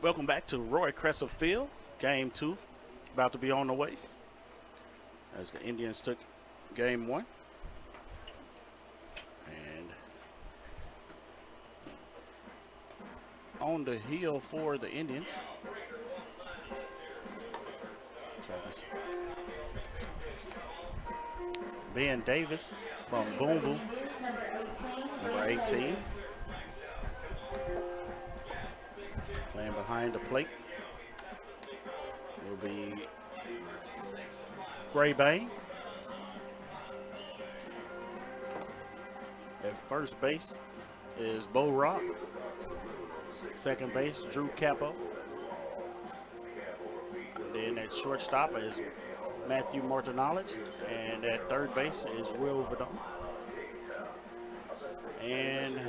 Welcome back to Roy Crescent Field. Game 2 about to be on the way as the Indians took game 1. And on the hill for the Indians. Ben Davis from Boom Boom, number 18. Playing behind the plate will be Gray Bain. At first base is Bo Rock. Second base, Drew Capo. Then at shortstop is Matthew Martinelli. And at third base is Will Verdon. And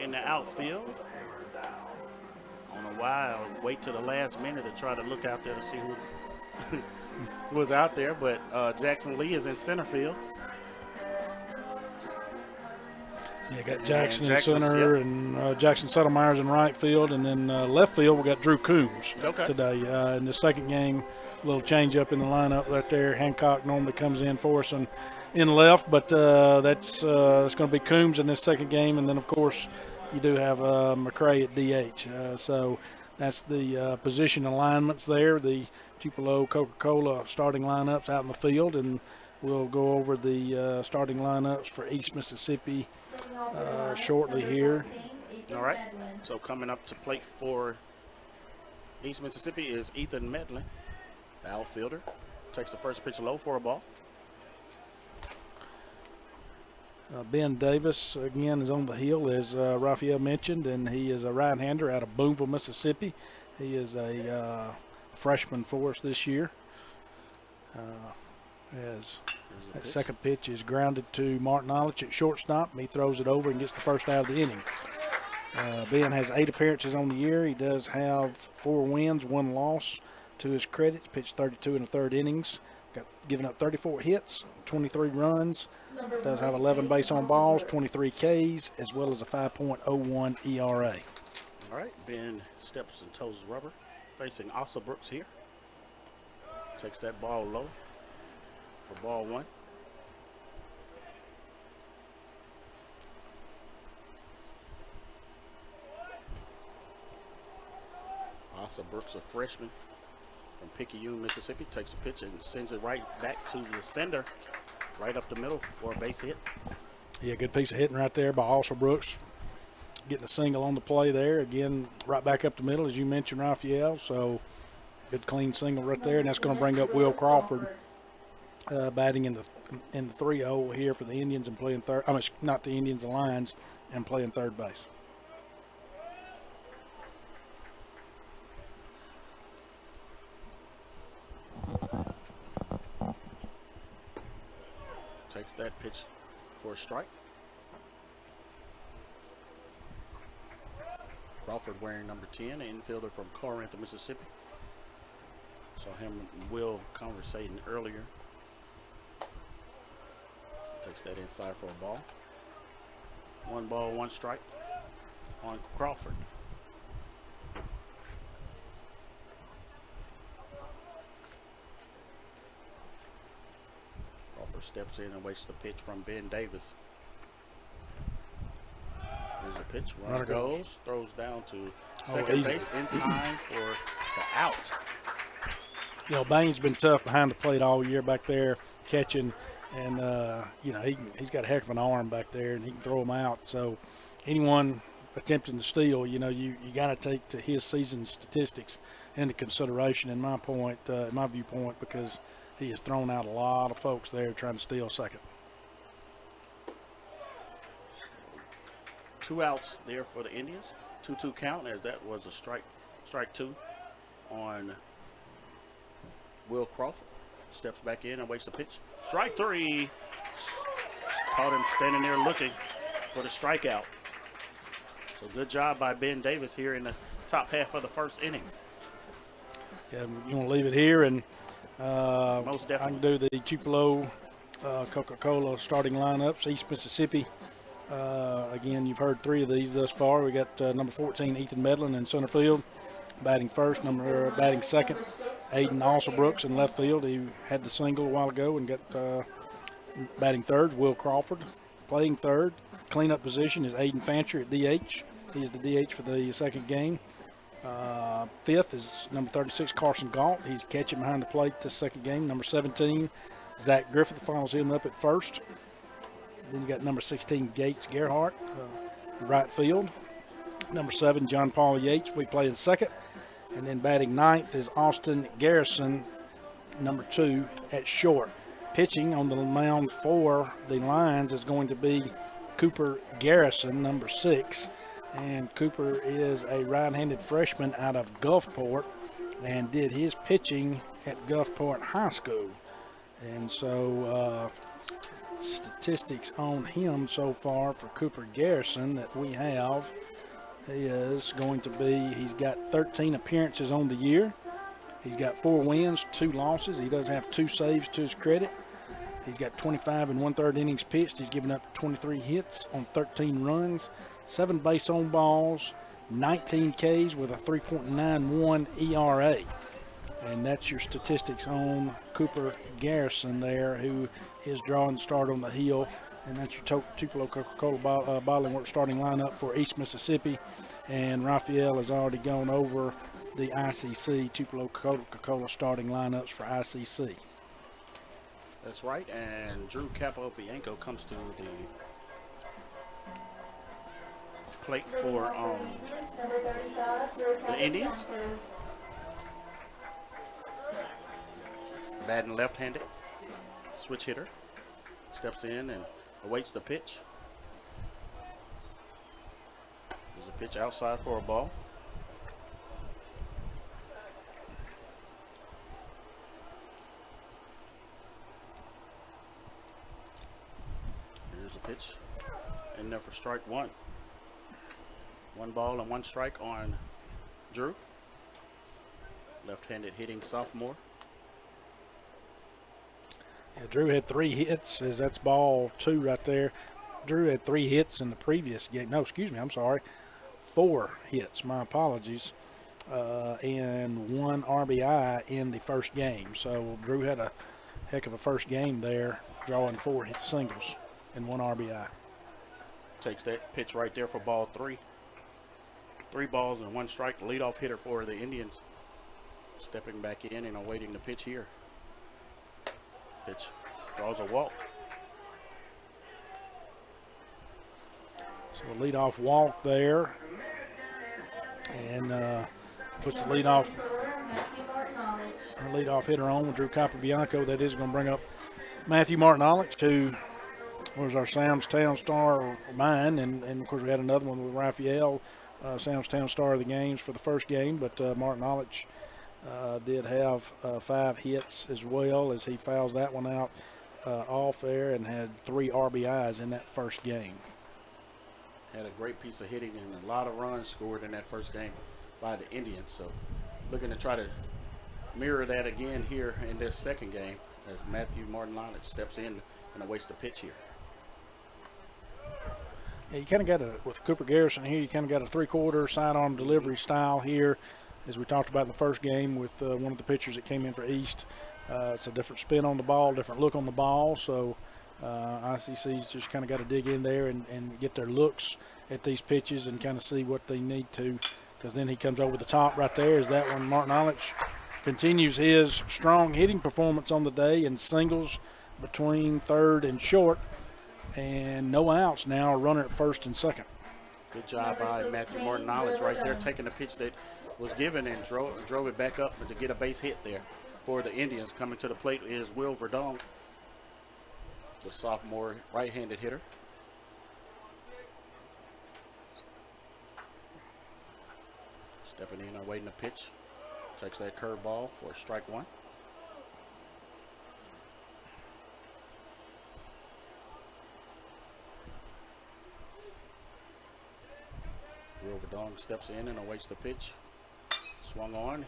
in the outfield, on a while, wait till the last minute to try to look out there to see who was out there, but Jackson Lee is in center field. Yeah, got Jackson in center, and Jackson Settlemeyer's in right field, and then left field we got Drew Coombs today. In the second game, a little change up in the lineup right there. Hancock normally comes in for us in left, but it's going to be Coombs in this second game, and then of course you do have McCray at DH. So that's the position alignments there. The Tupelo Coca-Cola starting lineups out in the field, and we'll go over the starting lineups for East Mississippi shortly here. All right. So coming up to plate for East Mississippi is Ethan Medlin, the outfielder. Takes the first pitch low for a ball. Ben Davis, again, is on the hill, as Raphael mentioned, and he is a right-hander out of Boonville, Mississippi. He is a freshman for us this year. As that second pitch is grounded to Martinelli at shortstop. He throws it over and gets the first out of the inning. Ben has 8 appearances on the year. He does have 4 wins, 1 loss to his credit. Pitched 32 1/3 innings. Given up 34 hits, 23 runs. Does have 11 base on balls, 23 Ks, as well as a 5.01 ERA. All right, Ben steps and toes the rubber, facing Asa Brooks here. Takes that ball low for ball 1. Asa Brooks, a freshman from Picayune, Mississippi, takes a pitch and sends it right back to the sender, right up the middle for a base hit. Yeah, good piece of hitting right there by Asa Brooks. Getting a single on the play there. Again, right back up the middle, as you mentioned, Raphael. So, good clean single right there, and that's going to bring up Will Crawford batting in the 3-0 here for the Indians and playing third. I mean, not the Indians, the Lions, and playing third base. Takes that pitch for a strike. Crawford wearing number 10, an infielder from Corinth, Mississippi. Saw him and Will conversating earlier. Takes that inside for a ball. 1 ball, 1 strike on Crawford. Crawford steps in and waits the pitch from Ben Davis. There's a pitch. Runner goes, throws down to second base in time for the out. You know, Bain's been tough behind the plate all year back there, catching, and you know, he's got a heck of an arm back there, and he can throw them out. So anyone attempting to steal, you know, you got to take to his season statistics into consideration, in my viewpoint, because he has thrown out a lot of folks there trying to steal second. 2 outs there for the Indians. 2-2 count, as that was a strike 2 on Will Crawford. Steps back in and waits the pitch. Strike 3. Caught him standing there looking for the strikeout. So good job by Ben Davis here in the top half of the first inning. Yeah, you want to leave it here, and most definitely. I can do the Tupelo Coca-Cola starting lineups. East Mississippi. Again, you've heard 3 of these thus far. We got number 14, Ethan Medlin in center field. Batting second, Aiden Alsobrooks in left field. He had the single a while ago and got batting third, Will Crawford. Playing third, cleanup position is Aiden Fancher at DH. He's the DH for the second game. Fifth is number 36, Carson Galt. He's catching behind the plate this second game. Number 17, Zach Griffith follows him up at first. Then you got number 16, Gates Gerhardt, right field. Number 7, John Paul Yates, we play in second. And then batting ninth is Austin Garrison, number 2, at short. Pitching on the mound for the Lions is going to be Cooper Garrison, number 6. And Cooper is a right-handed freshman out of Gulfport and did his pitching at Gulfport High School. And so statistics on him so far for Cooper Garrison that we have is going to be, he's got 13 appearances on the year. He's got 4 wins, 2 losses. He does have 2 saves to his credit. He's got 25 and 1/3 innings pitched. He's given up 23 hits on 13 runs, 7 base on balls, 19 Ks with a 3.91 ERA. And that's your statistics on Cooper Garrison there, who is drawing the start on the hill. And that's your Tupelo Coca-Cola Bottling Works starting lineup for East Mississippi. And Raphael has already gone over the ICC, Tupelo Coca-Cola starting lineups for ICC. That's right, and Drew Capobianco comes to the plate for the Indians. Batting left-handed, switch hitter, steps in and awaits the pitch. There's a pitch outside for a ball. Here's a pitch in there for strike 1. 1 ball and 1 strike on Drew. Left-handed hitting sophomore. Yeah, Drew had 3 hits, as that's ball 2 right there. Drew had 3 hits in the previous game. No, excuse me, I'm sorry. 4 hits, my apologies, and 1 RBI in the first game. So Drew had a heck of a first game there, drawing 4 hit singles and 1 RBI. Takes that pitch right there for ball 3. 3 balls and 1 strike. The leadoff hitter for the Indians. Stepping back in and awaiting the pitch here. Pitch draws a walk. So a leadoff walk there, and puts the leadoff hitter on with Drew Capobianco. That is going to bring up Matthew Martinolic, who was our Samstown star of mine, and of course we had another one with Raphael, Samstown star of the games for the first game, but Martinolic did have 5 hits as well, as he fouls that one out off there, and had 3 RBIs in that first game. Had a great piece of hitting and a lot of runs scored in that first game by the Indians. So looking to try to mirror that again here in this second game as Matthew Martinolic steps in and awaits the pitch here. Yeah, you kind of got with Cooper Garrison here, you kind of got a 3/4 sidearm delivery style here, as we talked about in the first game with one of the pitchers that came in for East. It's a different spin on the ball, different look on the ball. So ICC's just kind of got to dig in there and get their looks at these pitches and kind of see what they need to, because then he comes over the top right there. Is that one Martinolic continues his strong hitting performance on the day and singles between third and short, and no outs now, a runner at first and second. Good job by Matthew Martinolic right there, taking the pitch that was given and drove it back up to get a base hit there for the Indians. Coming to the plate is Will Verdon, the sophomore right-handed hitter. Stepping in, awaiting the pitch. Takes that curveball for strike 1. Will Verdon steps in and awaits the pitch. Swung on,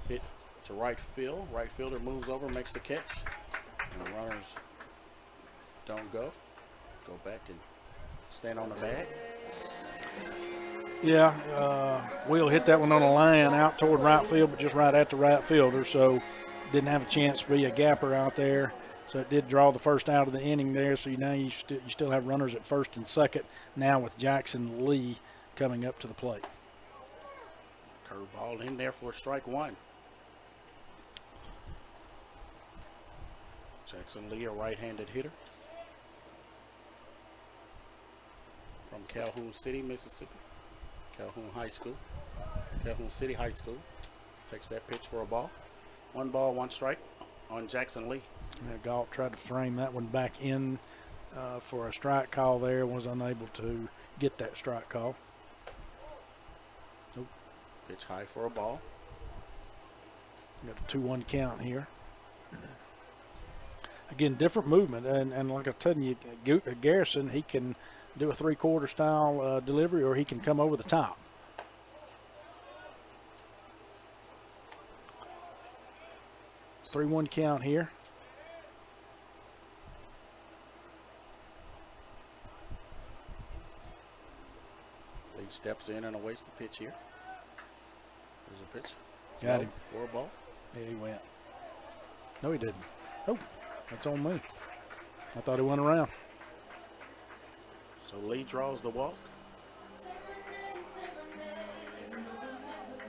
hit to right field. Right fielder moves over, makes the catch. And the runners don't go. Go back and stand on the bag. Yeah, Will hit that one on a line out toward right field, but just right at the right fielder, so didn't have a chance to be a gapper out there. So it did draw the first out of the inning there. So now you still have runners at first and second now with Jackson Lee coming up to the plate. Curveball in there for strike one. Jackson Lee, a right-handed hitter from Calhoun City, Mississippi. Calhoun City High School. Takes that pitch for a ball. 1 ball, 1 strike on Jackson Lee. Yeah, Galt tried to frame that one back in for a strike call there. Was unable to get that strike call. Nope. Pitch high for a ball. Got a 2-1 count here. Again, different movement. And like I told you, Garrison, he can do a 3/4 style delivery, or he can come over the top. It's 3-1 count here. Lee steps in and awaits the pitch here. There's a pitch. Got him. For a ball. Yeah, he went. No, he didn't. Oh, that's on me. I thought he went around. So Lee draws the walk.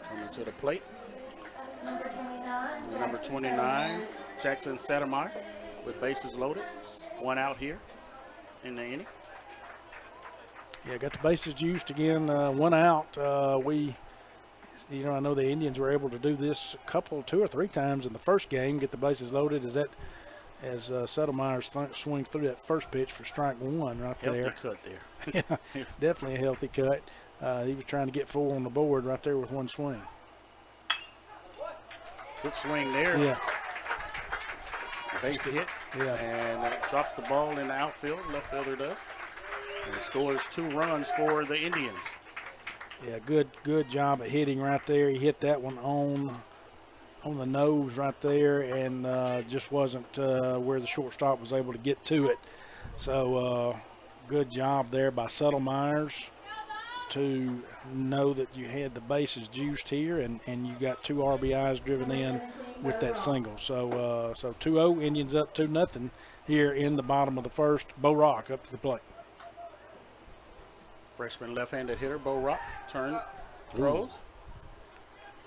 Coming to the plate. Number 29, Jackson Sattermeyer with bases loaded. 1 out here in the inning. Yeah, got the bases juiced again. 1 out. I know the Indians were able to do this 2 or 3 times in the first game, get the bases loaded. As Sattermeyer swing through that first pitch for strike 1 right there. Healthy cut there. Yeah, definitely a healthy cut. He was trying to get 4 on the board right there with 1 swing. Good swing there. Yeah. Base hit. Yeah. And drops the ball in the outfield. Left fielder does. And scores 2 runs for the Indians. Yeah, good job at hitting right there. He hit that one on the nose right there, and just wasn't where the shortstop was able to get to it. So good job there by Sattermeyer to know that you had the bases juiced here, and you got 2 RBIs driven in with that single. So 2-0, Indians up 2-0 here in the bottom of the first. Bo Rock up to the plate. Freshman left-handed hitter, Bo Rock, throws.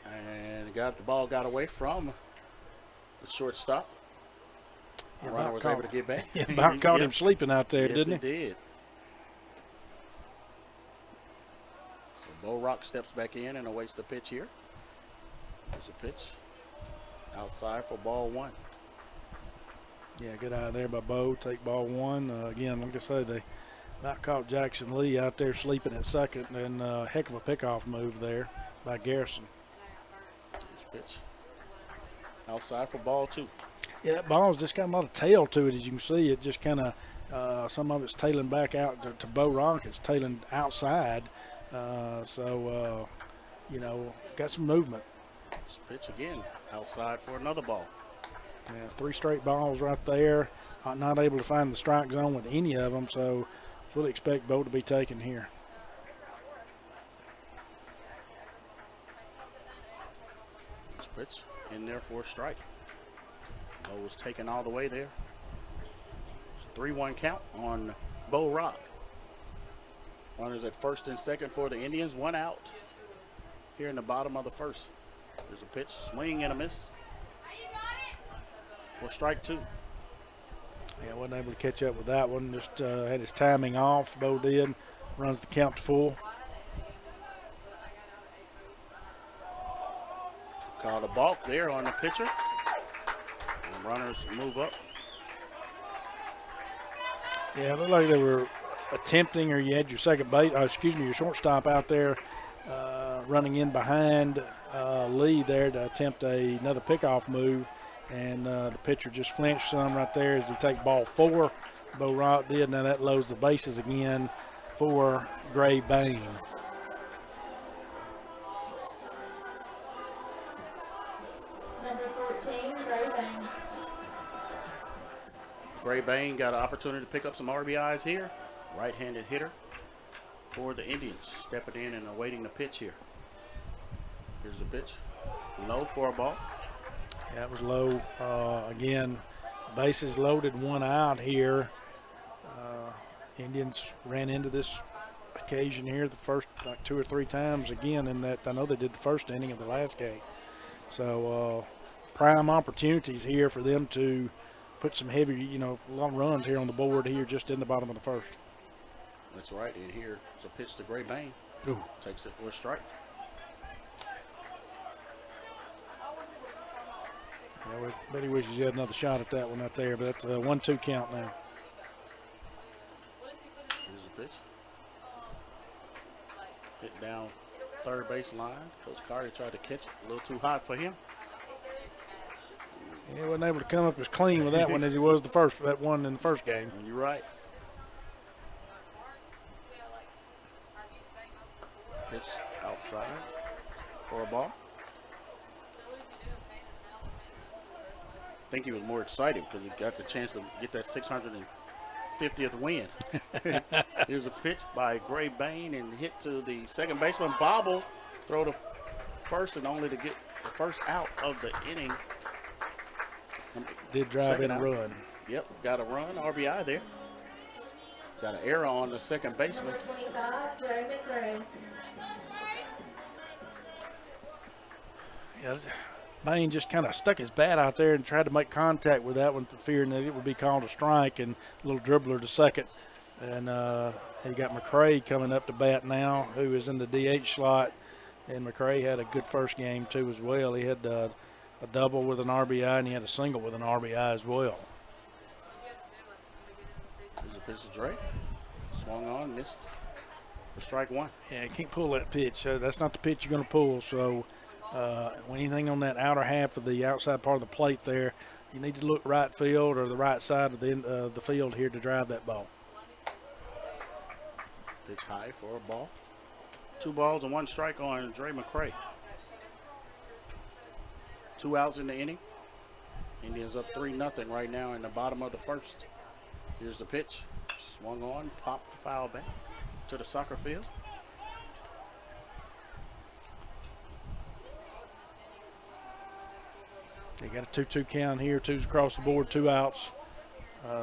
And the ball got away from the shortstop. The runner was able to get back. Yeah, about caught him sleeping out there, yes, didn't he? Did. So Bo Rock steps back in and awaits the pitch here. There's a pitch outside for ball 1. Yeah, good eye there by Bo. Take ball 1. Again, like I say, they about caught Jackson Lee out there sleeping at second, and heck of a pickoff move there by Garrison. Pitch outside for ball 2. Yeah, that ball's just got a lot of tail to it, as you can see. It just kind of, some of it's tailing back out to Bo Rock. It's tailing outside. Got some movement. This pitch again, outside for another ball. Yeah, 3 straight balls right there. Not able to find the strike zone with any of them, so fully expect Bo to be taken here. Pitch in there for a strike. Bo was taken all the way there. 3-1 count on Bo Rock. Runners at first and second for the Indians. 1 out here in the bottom of the first. There's a pitch, swing and a miss for strike 2. Yeah, wasn't able to catch up with that one. Just had his timing off. Bo did. Runs the count to full. Called a balk there on the pitcher. And runners move up. Yeah, it looked like they were attempting, or you had your your shortstop out there running in behind Lee there to attempt another pickoff move, and the pitcher just flinched some right there as he take ball 4. Bo Rock did. Now that loads the bases again for Gray Bain. Gray Bain got an opportunity to pick up some RBIs here. Right-handed hitter for the Indians. Stepping in and awaiting the pitch here. Here's the pitch. Low for a ball. Yeah, it was low. Again, bases loaded, one out here. Indians ran into this occasion here the first like 2 or 3 times again in that. I know they did the first inning of the last game. So prime opportunities here for them to put some heavy, a lot of runs here on the board here just in the bottom of the first. That's right. And here's a pitch to Gray Bain. Ooh. Takes it for a strike. Yeah, bet he wishes he had another shot at that one out there, but that's a 1-2 count now. Here's the pitch. Hit down third base line. Coach Carter tried to catch it. A little too hot for him. He wasn't able to come up as clean with that one as he was that one in the first game. You're right. Pitch outside for a ball. I think he was more excited because he got the chance to get that 650th win. Here's a pitch by Gray Bain and hit to the second baseman. Bobble, throw to first and only to get the first out of the inning. Did drive in a run. Yep, got a run, RBI there. Got an error on the second baseman. Yeah, Bain just kind of stuck his bat out there and tried to make contact with that one, fearing that it would be called a strike, and a little dribbler to second. And he got McCray coming up to bat now, who is in the DH slot. And McCray had a good first game, too, as well. He had a double with an RBI, and he had a single with an RBI as well. There's a pitch to Dre. Swung on, missed for strike one. Yeah, you can't pull that pitch. That's not the pitch you're going to pull. So when anything on that outer half of the outside part of the plate there, you need to look right field or the right side of the field here to drive that ball. Pitch high for a ball. 2 balls and 1 strike on Dre McCray. 2 outs in the inning. Indians up 3-0 right now in the bottom of the first. Here's the pitch. Swung on, popped the foul back to the soccer field. They got a 2-2 count here. 2's across the board, 2 outs.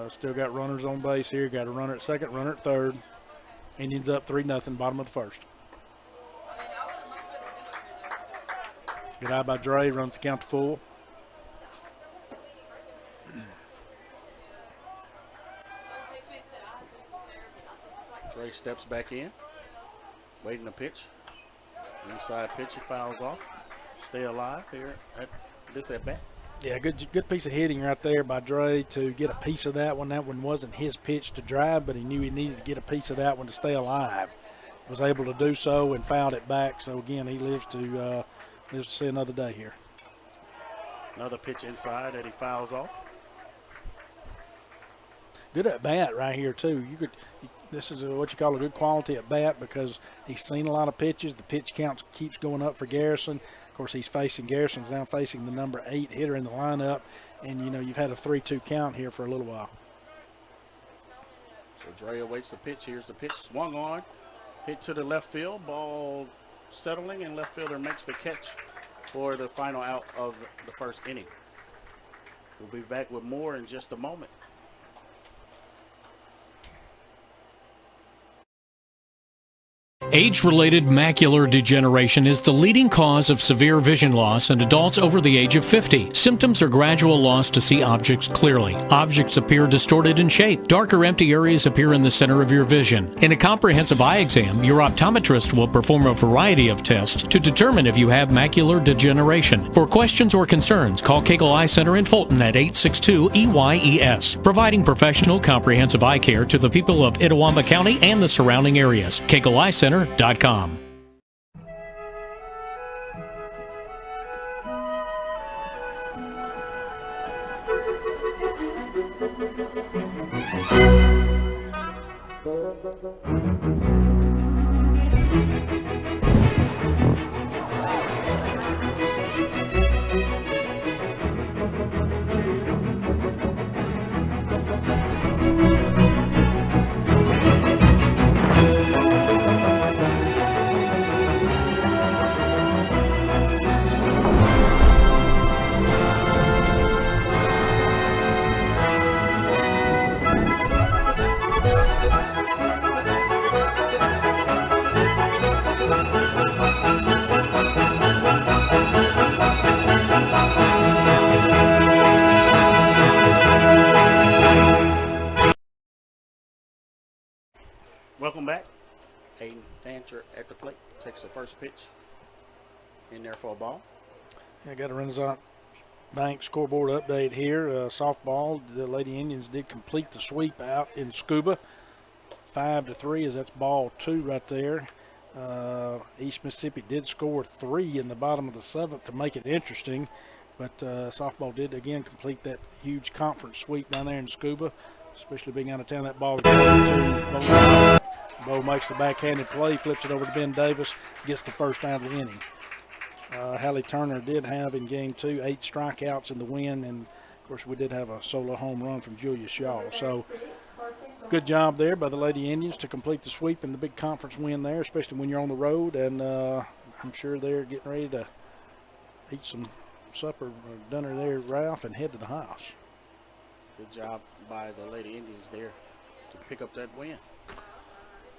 Still got runners on base here. Got a runner at second, runner at third. Indians up 3-0, bottom of the first. Good eye by Dre, runs the count to full. Dre steps back in, waiting to pitch. Inside pitch, he fouls off. Stay alive here at this at bat. Yeah, good piece of hitting right there by Dre to get a piece of that one. That one wasn't his pitch to drive, but he knew he needed to get a piece of that one to stay alive. Was able to do so and fouled it back. So again, he lives to see another day here. Another pitch inside that he fouls off. Good at bat right here too. This is what you call a good quality at bat because he's seen a lot of pitches. The pitch count keeps going up for Garrison. Of course, Garrison's now facing the number 8 hitter in the lineup, and you've had a 3-2 count here for a little while. So Dre awaits the pitch. Here's the pitch, swung on, hit to the left field, ball settling, and left fielder makes the catch for the final out of the first inning. We'll be back with more in just a moment. Age-related macular degeneration is the leading cause of severe vision loss in adults over the age of 50. Symptoms are gradual loss to see objects clearly. Objects appear distorted in shape. Dark or empty areas appear in the center of your vision. In a comprehensive eye exam, your optometrist will perform a variety of tests to determine if you have macular degeneration. For questions or concerns, call Cagle Eye Center in Fulton at 862-EYES, providing professional comprehensive eye care to the people of Itawamba County and the surrounding areas. Cagle Eye Center.com. Welcome back. Aiden Fancher at the plate. Takes the first pitch. In there for a ball. I got a Renaissance Bank scoreboard update here. Softball, the Lady Indians did complete the sweep out in Scuba. 5-3 as that's ball 2 right there. East Mississippi did score 3 in the bottom of the 7th to make it interesting, but softball did again complete that huge conference sweep down there in Scuba, especially being out of town. That ball is going to Bo makes the backhanded play, flips it over to Ben Davis, gets the first out of the inning. Hallie Turner did have in game 2 8 strikeouts in the win, and of course we did have a solo home run from Julia Shaw. So good job there by the Lady Indians to complete the sweep and the big conference win there, especially when you're on the road. And I'm sure they're getting ready to eat some supper or dinner there, Ralph, and head to the house. Good job by the Lady Indians there to pick up that win.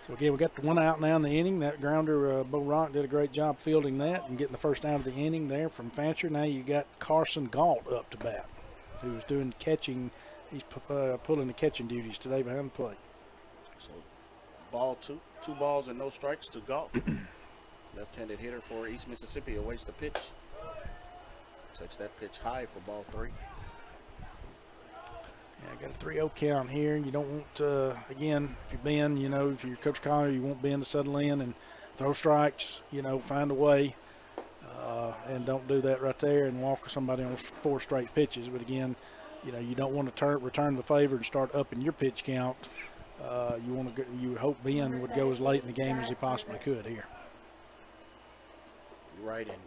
So again, we got the one out now in the inning. That grounder, Bo Rock did a great job fielding that and getting the first out of the inning there from Fancher. Now you got Carson Galt up to bat, who was doing catching. He's pulling the catching duties today behind the plate. So ball 2, 2 balls and no strikes to Galt. Left-handed hitter for East Mississippi awaits the pitch. Takes that pitch high for ball 3. Yeah, I got a 3-0 count here. You don't want, again, if you're Ben, if you're Coach Connor, you want Ben to settle in and throw strikes, find a way. And don't do that right there and walk somebody on 4 straight pitches. But again, you don't want to return the favor and start upping your pitch count. You hope Ben would go as late in the game as he possibly could here. You're right, and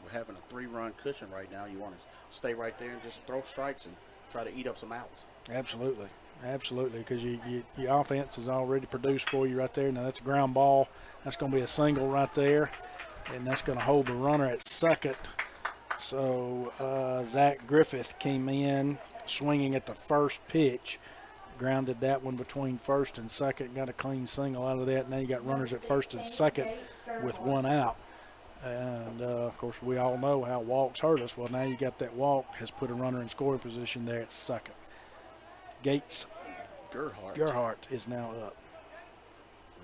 we're having a 3-run cushion right now. You want to stay right there and just throw strikes and try to eat up some outs. Absolutely, because your offense is already produced for you right there. Now that's a ground ball. That's going to be a single right there, and that's going to hold the runner at second. So Zach Griffith came in swinging at the first pitch, grounded that one between first and second, got a clean single out of that. Now you got runners at first and second with 1 out. And, of course, we all know how walks hurt us. Well, now you got that walk has put a runner in scoring position there at second. Gates Gerhardt is now up.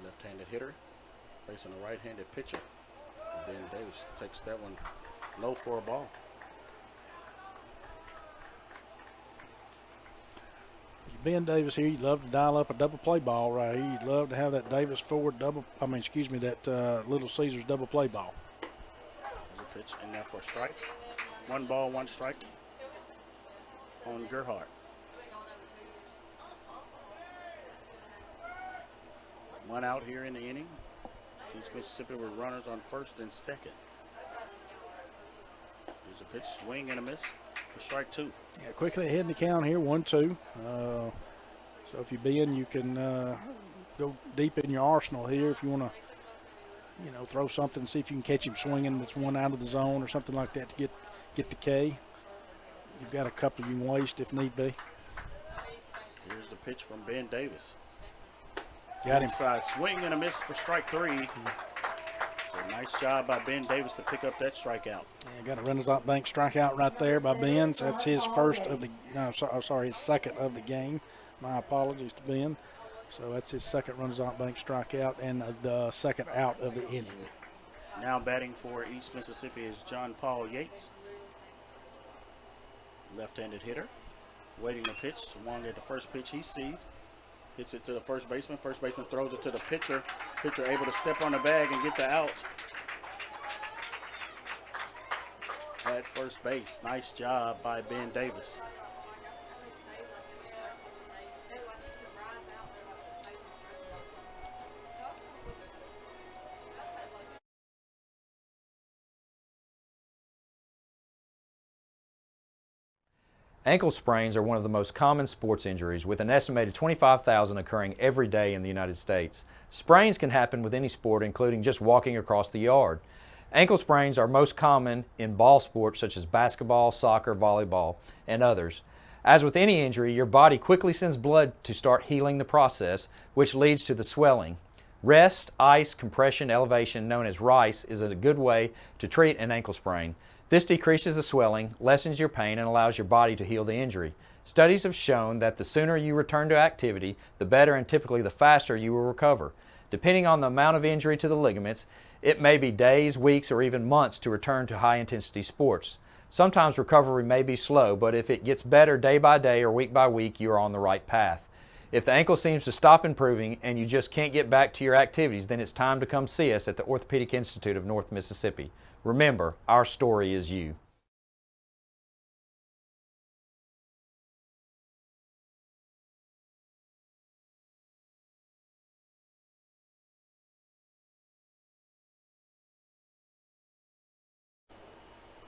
Left-handed hitter facing a right-handed pitcher. Ben Davis takes that one low for a ball. Ben Davis here, you'd love to dial up a double play ball right here. You'd love to have that Davis Ford that Little Caesars double play ball. There's a pitch in there for a strike. 1 ball, 1 strike on Gerhardt. 1 out here in the inning. East Mississippi with runners on first and second. There's a pitch, swing and a miss for strike 2. Yeah, quickly ahead in the count here, 1-2. So if you're Ben, you can go deep in your arsenal here if you want to, throw something, see if you can catch him swinging that's 1 out of the zone or something like that to get the K. You've got a couple you can waste if need be. Here's the pitch from Ben Davis. Got him. Inside swing and a miss for strike 3. So nice job by Ben Davis to pick up that strikeout. Yeah, got a Renaissance Bank strikeout right there by Ben. So that's his his second of the game. My apologies to Ben. So that's his second Renaissance Bank strikeout and the second out of the inning. Now batting for East Mississippi is John Paul Yates. Left-handed hitter. Waiting the pitch. Swung at the first pitch he sees. Hits it to the first baseman. First baseman throws it to the pitcher. Pitcher able to step on the bag and get the out at first base. Nice job by Ben Davis. Ankle sprains are one of the most common sports injuries, with an estimated 25,000 occurring every day in the United States. Sprains can happen with any sport, including just walking across the yard. Ankle sprains are most common in ball sports such as basketball, soccer, volleyball, and others. As with any injury, your body quickly sends blood to start healing the process, which leads to the swelling. Rest, ice, compression, elevation, known as RICE, is a good way to treat an ankle sprain. This decreases the swelling, lessens your pain, and allows your body to heal the injury. Studies have shown that the sooner you return to activity, the better and typically the faster you will recover. Depending on the amount of injury to the ligaments, it may be days, weeks, or even months to return to high-intensity sports. Sometimes recovery may be slow, but if it gets better day by day or week by week, you are on the right path. If the ankle seems to stop improving and you just can't get back to your activities, then it's time to come see us at the Orthopedic Institute of North Mississippi. Remember, our story is you.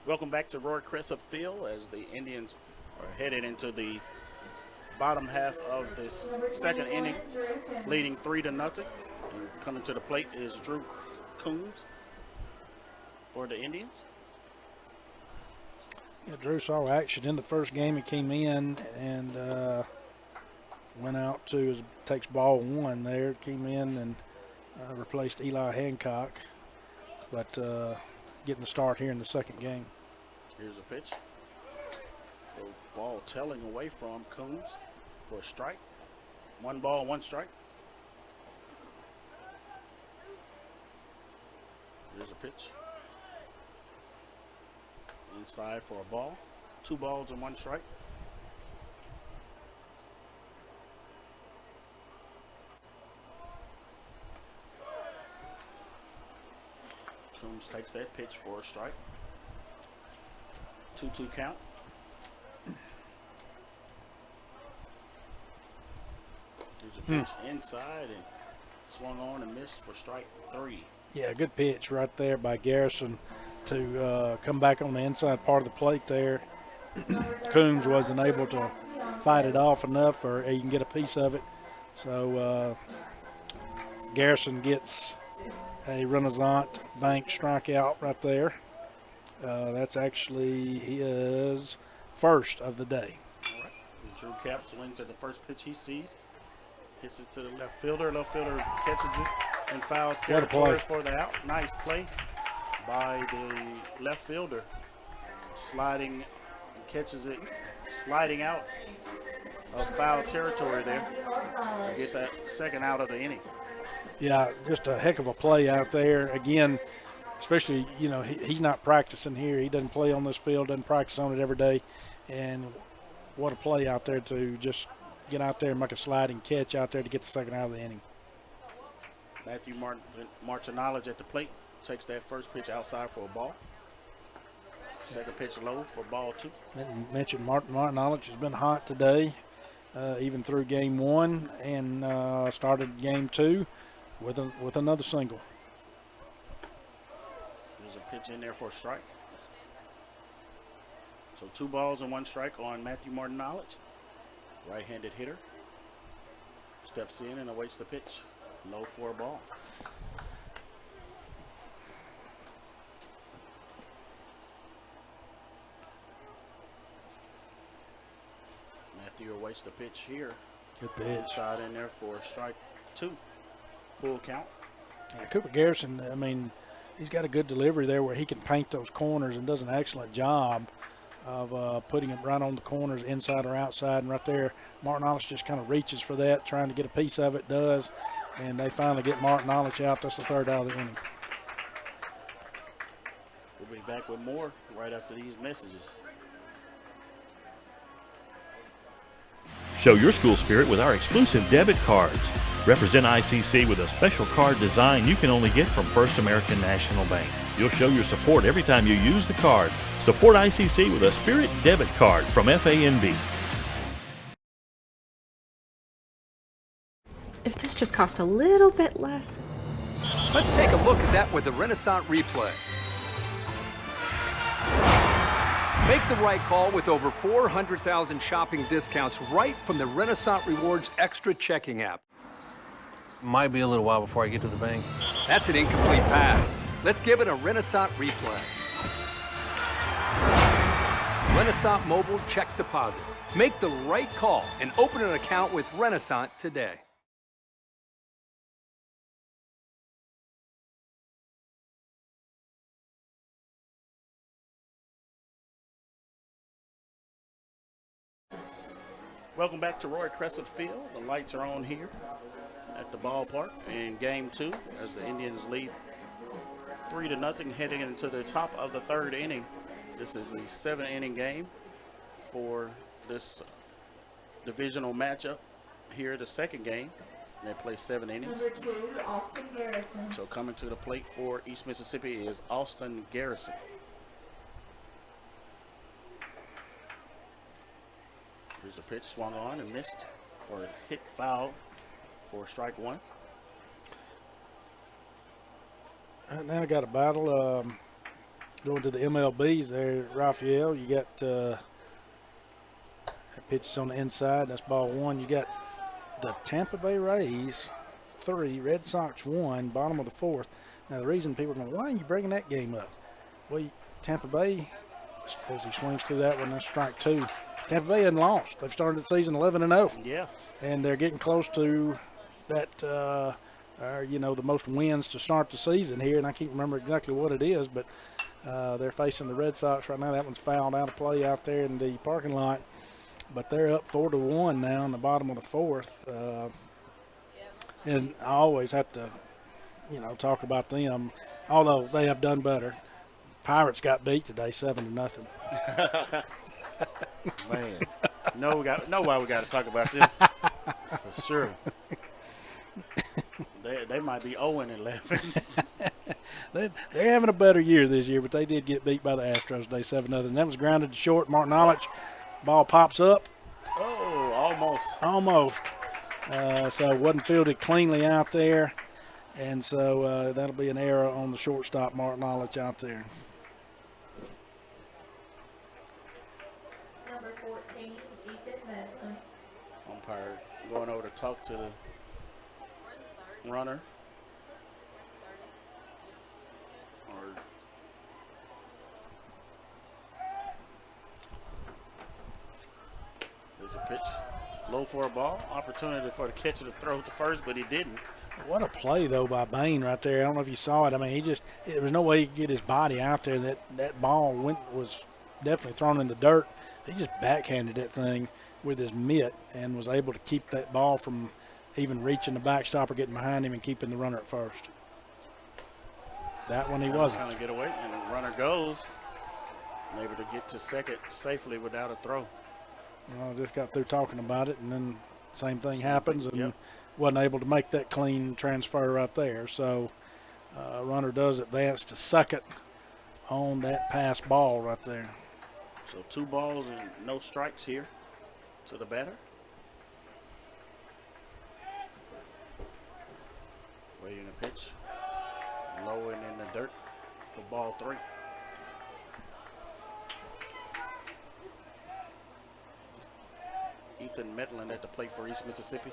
Welcome back to Roy Cressup Field as the Indians are headed into the bottom half of this second inning, leading 3-0. And coming to the plate is Drew Coombs for the Indians. Yeah, Drew saw action in the first game. He came in and went out to takes ball one there. Came in and replaced Eli Hancock, but getting the start here in the second game. Here's a pitch. The ball tailing away from Coombs for a strike. 1 ball, 1 strike. Here's a pitch. Inside for a ball. 2 balls and 1 strike. Coombs takes that pitch for a strike. 2-2 count. There's a pitch inside and swung on and missed for strike 3. Yeah, good pitch right there by Garrison to come back on the inside part of the plate there. Coombs wasn't able to fight it off enough, or you can get a piece of it. So Garrison gets a Renaissance Bank strikeout right there. That's actually his first of the day. All right. And Drew Capp swings at the first pitch he sees. Hits it to the left fielder. Left fielder catches it in foul territory for the out. Nice play by the left fielder. Sliding, catches it, sliding out of foul territory there to get that second out of the inning. Yeah, just a heck of a play out there. Again, especially, you know, he's not practicing here. He doesn't play on this field, doesn't practice on it every day. And what a play out there to just get out there and make a sliding catch out there to get the second out of the inning. Matthew Martinelli at the plate takes that first pitch outside for a ball. Second pitch low for ball 2. Mentioned Martinelli has been hot today, even through game 1, and started game 2 with another single. There's a pitch in there for a strike. So 2 balls and 1 strike on Matthew Martinelli. Right-handed hitter. Steps in and awaits the pitch. Low for a ball. Matthew awaits the pitch here. Good pitch. Shot in there for strike 2. Full count. Yeah, Cooper Garrison, I mean, he's got a good delivery there where he can paint those corners and does an excellent job of putting it right on the corners, inside or outside. And right there, Martinelli just kind of reaches for that, trying to get a piece of it, does. And they finally get Martinelli out. That's the third out of the inning. We'll be back with more right after these messages. Show your school spirit with our exclusive debit cards. Represent ICC with a special card design you can only get from First American National Bank. You'll show your support every time you use the card. Support ICC with a Spirit debit card from FANB. If this just cost a little bit less. Let's take a look at that with the Renaissance replay. Make the right call with over 400,000 shopping discounts right from the Renaissance Rewards Extra checking app. Might be a little while before I get to the bank. That's an incomplete pass. Let's give it a Renaissance replay. Renaissance Mobile Check Deposit. Make the right call and open an account with Renaissance today. Welcome back to Roy Crescent Field. The lights are on here at the ballpark in Game 2 as the Indians lead 3-0 heading into the top of the third inning. This is a 7-inning game for this divisional matchup here, the second game. They play 7 innings. Number 2, Austin Garrison. So coming to the plate for East Mississippi is Austin Garrison. Here's a pitch swung on and missed, or hit foul for strike 1. Right now I got a battle going to the MLBs there, Raphael. You got that pitch on the inside. That's ball 1. You got the Tampa Bay Rays 3, Red Sox 1, bottom of the 4th. Now the reason people are going, why are you bringing that game up? Well, Tampa Bay, as he swings through that one, that's strike 2. Tampa Bay hadn't lost. They've started the season 11-0. Yeah. And they're getting close to that, you know, the most wins to start the season here. And I can't remember exactly what it is, but they're facing the Red Sox right now. That one's fouled out of play out there in the parking lot. But they're up 4-1 now in the bottom of the 4th. And I always have to, you know, talk about them, although they have done better. Pirates got beat today 7-0. Man, know why we got to talk about this for sure. They might be 0-11. They're having a better year this year, but they did get beat by the Astros today 7-0. That was grounded to short. Martin Olich, ball pops up. Oh, almost. Almost. So it wasn't fielded cleanly out there, and so that'll be an error on the shortstop, Martin Olich, out there. Number 14, Ethan Medlin. Umpire going over to talk to the runner. There's a pitch, low for a ball. Opportunity for the catcher to throw to first, but he didn't. What a play, though, by Bain right there. I don't know if you saw it. I mean, there was no way he could get his body out there. That ball was definitely thrown in the dirt. He just backhanded that thing with his mitt and was able to keep that ball from even reaching the backstop or getting behind him and keeping the runner at first. That one he wasn't. Trying to get away, and the runner goes. And able to get to second safely without a throw. Well, I just got through talking about it, and then same thing happens, and wasn't able to make that clean transfer right there. So runner does advance to second on that pass ball right there. So 2 balls and no strikes here to the batter. Waiting a pitch. Low and in the dirt for ball 3. Ethan Medlin at the plate for East Mississippi.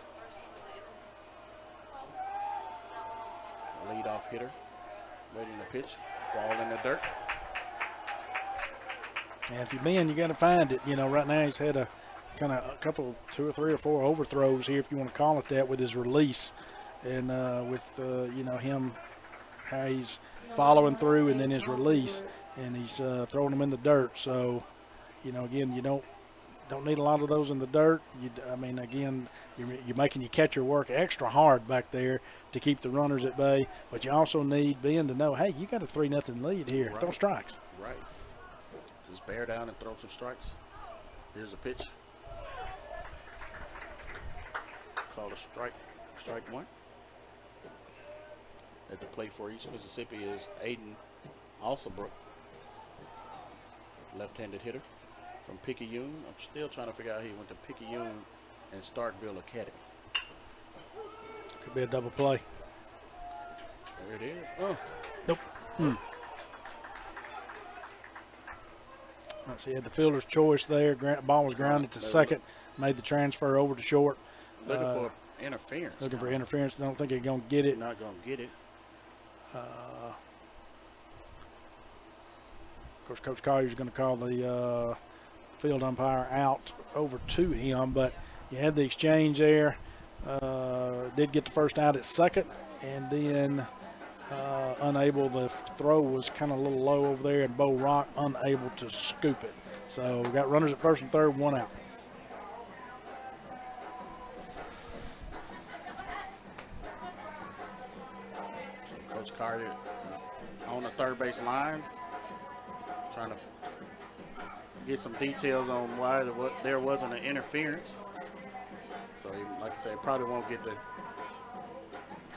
Leadoff hitter. Waiting to pitch. Ball in the dirt. And if you're Ben, you got to find it. You know, right now he's had a couple, 2 or 3 or 4 overthrows here, if you want to call it that, with his release. And with, you know, him, how he's following through and then his release. And he's throwing them in the dirt. So, you know, again, you don't need a lot of those in the dirt. I mean, again, you're making your catcher work extra hard back there to keep the runners at bay. But you also need Ben to know, hey, you got a 3-0 lead here. Right. Throw strikes. Right. Just bear down and throw some strikes. Here's a pitch. Called a strike. Strike 1. At the plate for East Mississippi is Aiden Alsabrook, left-handed hitter from Picayune. I'm still trying to figure out how he went to Picayune and Starkville Academy. Could be a double play. There it is. Oh. Nope. Right, so he had the fielder's choice there. Ball was grounded to second. Made the transfer over to short. Looking for interference. Looking for interference. Don't think they're going to get it. Not going to get it. Of course, Coach Collier's going to call the field umpire out over to him, but you had the exchange there. Did get the first out at second, and then unable. The throw was kind of a little low over there, and Bo Rock unable to scoop it. So we got runners at first and third, 1 out. Carter on the third base line, trying to get some details on why there wasn't an interference. So, like I said, probably won't get the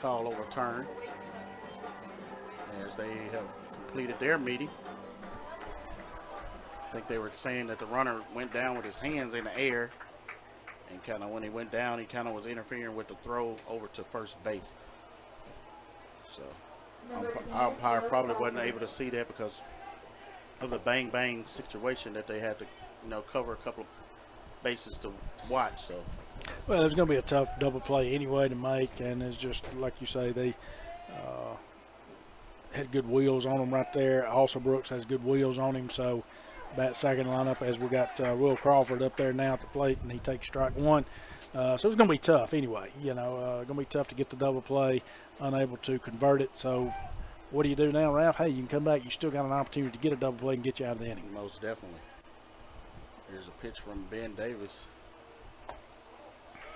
call overturned as they have completed their meeting. I think they were saying that the runner went down with his hands in the air, and kind of when he went down, he kind of was interfering with the throw over to first base. So umpire probably wasn't able to see that because of the bang situation that they had to, cover a couple of bases to watch. So, well, it's going to be a tough double play anyway to make, and it's just like you say, they had good wheels on them right there. Also, Brooks has good wheels on him, so bat second lineup as we got Will Crawford up there now at the plate, and he takes strike one. So it's going to be tough anyway. Going to be tough to get the double play, unable to convert it. So what do you do now, Ralph? Hey, you can come back. You still got an opportunity to get a double play and get you out of the inning. Most definitely. Here's a pitch from Ben Davis.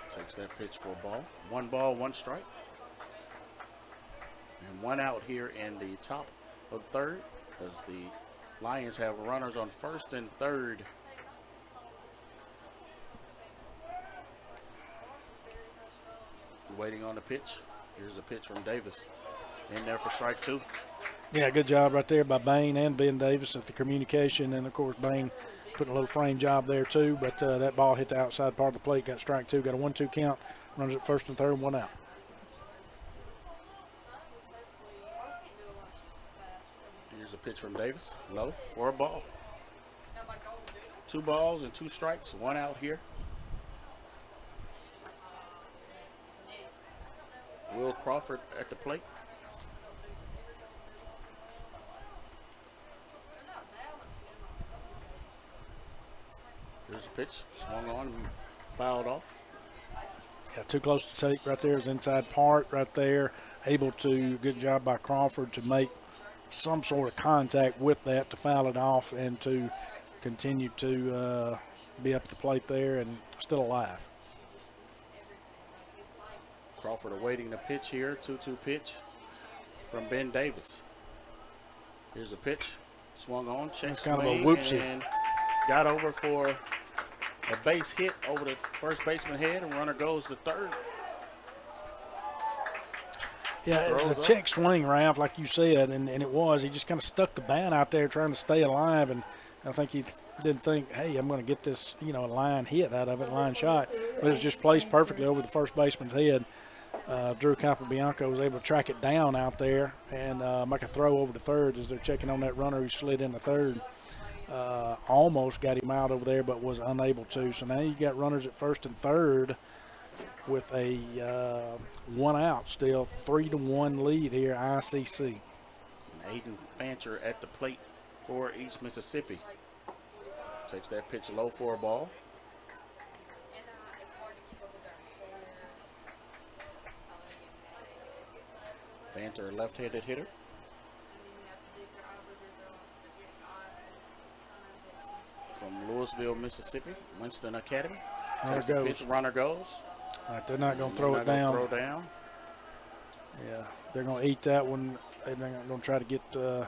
Takes that pitch for a ball. 1 ball, 1 strike. And 1 out here in the top of third as the Lions have runners on first and third. Waiting on the pitch. Here's a pitch from Davis. In there for strike 2. Yeah, good job right there by Bain and Ben Davis at the communication. And, of course, Bain putting a little frame job there, too. But that ball hit the outside part of the plate, got strike 2, got a 1-2 count. Runners at first and third, 1 out. Here's a pitch from Davis. Low for a ball. 2 balls and 2 strikes, 1 out here. Will Crawford at the plate. Here's a pitch, swung on and fouled off. Yeah, too close to take right there is inside part right there. Able to, good job by Crawford to make some sort of contact with that to foul it off and to continue to be up the plate there and still alive. Crawford awaiting the pitch here, 2-2 pitch from Ben Davis. Here's the pitch, swung on, check That's kind of a swing, whoopsie. and got over for a base hit over the first baseman head, and runner goes to third. Yeah, it was a check swing, Ralph, like you said, and it was. He just kind of stuck the bat out there trying to stay alive, and I think he didn't think, hey, I'm going to get this, a line hit out of it, line shot. But it was just placed perfectly over the first baseman's head. Drew Capobianco was able to track it down out there and make a throw over to third as they're checking on that runner who slid into third. Almost got him out over there, but was unable to. So now you got runners at first and third with a 1 out still, 3-1 lead here, ICC. Aiden Fancher at the plate for East Mississippi. Takes that pitch low for a ball. Fancher, a left-handed hitter. From Louisville, Mississippi, Winston Academy. Takes the pitch, runner goes. All right, they're not going to throw it down. Throw down. Yeah, they're going to eat that one. They're going to try to get they're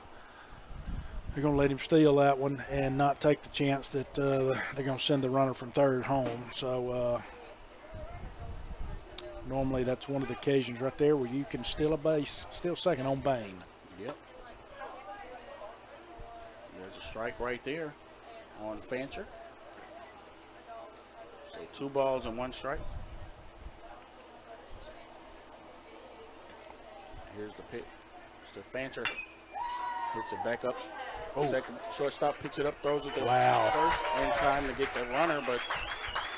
going to let him steal that one and not take the chance that they're going to send the runner from third home. So normally that's one of the occasions right there where you can steal a base, steal second on Bain. Yep. There's a strike right there on Fancher. So 2 balls and 1 strike. Here's the pitch. Mr. Fancher hits it back up. Oh. Second shortstop picks it up, throws it to Wow. first in time to get the runner, but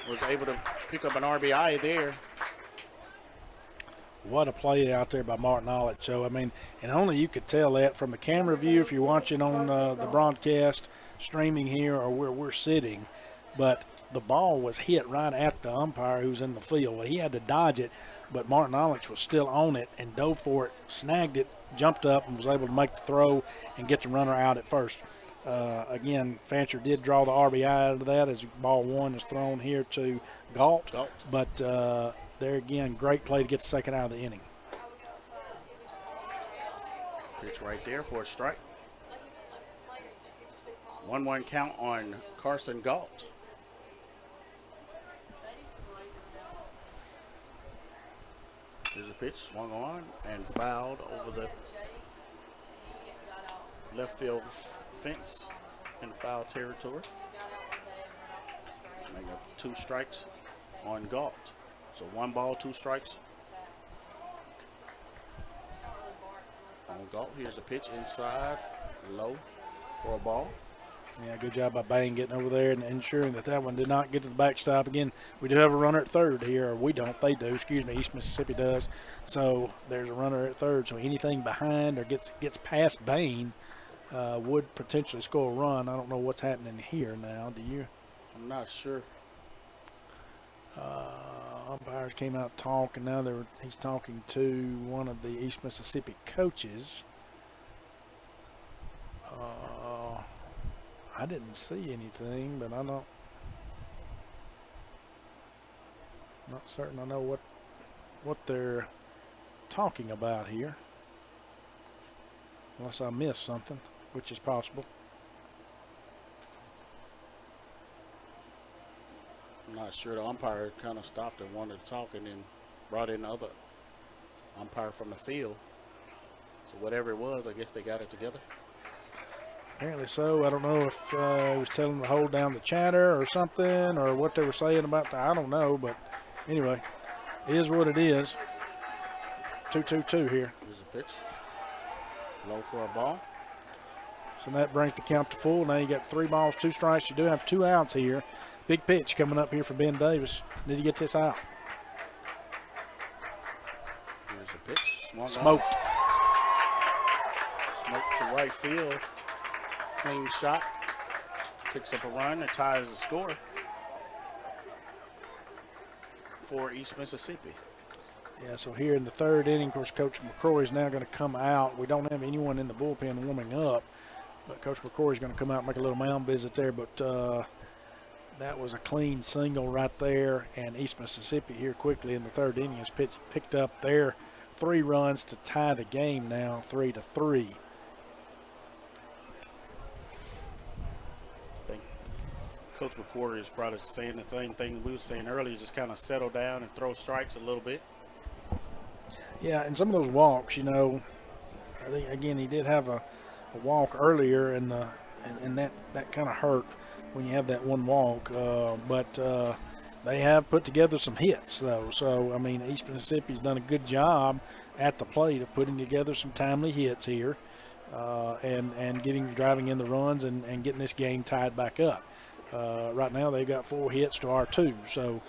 was able to pick up an RBI there. What a play out there by Martin Ollett. So, I mean, and only you could tell that from the camera view if you're watching on the broadcast streaming here or where we're sitting. But the ball was hit right at the umpire who's in the field. Well, he had to dodge it, but Martin Ollett was still on it and dove for it, snagged it, jumped up, and was able to make the throw and get the runner out at first. Again, Fancher did draw the RBI out of that as ball 1 is thrown here to Galt. But there again, great play to get the second out of the inning. Pitch right there for a strike. 1-1 count on Carson Galt. Here's a pitch, swung on and fouled over the left field fence in foul territory. Make up 2 strikes on Galt. So 1 ball, 2 strikes on Galt. Here's the pitch inside, low for a ball. Yeah, good job by Bain getting over there and ensuring that one did not get to the backstop. Again, we do have a runner at third here, or we don't, they do, excuse me, East Mississippi does. So there's a runner at third, so anything behind or gets past Bain would potentially score a run. I don't know what's happening here now, do you? I'm not sure. Umpires came out talking. Now he's talking to one of the East Mississippi coaches. I didn't see anything, but I'm not certain I know what they're talking about here. Unless I missed something, which is possible. I'm not sure. The umpire kind of stopped and wanted to talk and then brought in the other umpire from the field. So whatever it was, I guess they got it together. Apparently so. I don't know if he was telling them to hold down the chatter or something, or what they were saying about that. I don't know, but anyway, it is what it is. 2-2-2 here. Here's a pitch. Low for a ball. So that brings the count to full. Now you got 3 balls, 2 strikes. You do have 2 outs here. Big pitch coming up here for Ben Davis. Need to get this out. Here's a pitch. Smoked. Smoked to right field. Clean shot. Picks up a run and ties the score for East Mississippi. Yeah, so here in the 3rd inning, of course, Coach McCrory is now going to come out. We don't have anyone in the bullpen warming up, but Coach McCrory is going to come out and make a little mound visit there. But that was a clean single right there, and East Mississippi here quickly in the 3rd inning has picked up their 3 runs to tie the game now 3-3. I think Coach McCrory is probably saying the same thing we were saying earlier, just kind of settle down and throw strikes a little bit. Yeah, and some of those walks, you know, I think, again, he did have a walk earlier, and that kind of hurt when you have that 1 walk. But they have put together some hits, though. So, I mean, East Mississippi's done a good job at the plate of putting together some timely hits here and driving in the runs and getting this game tied back up. Right now they've got 4 hits to our 2. So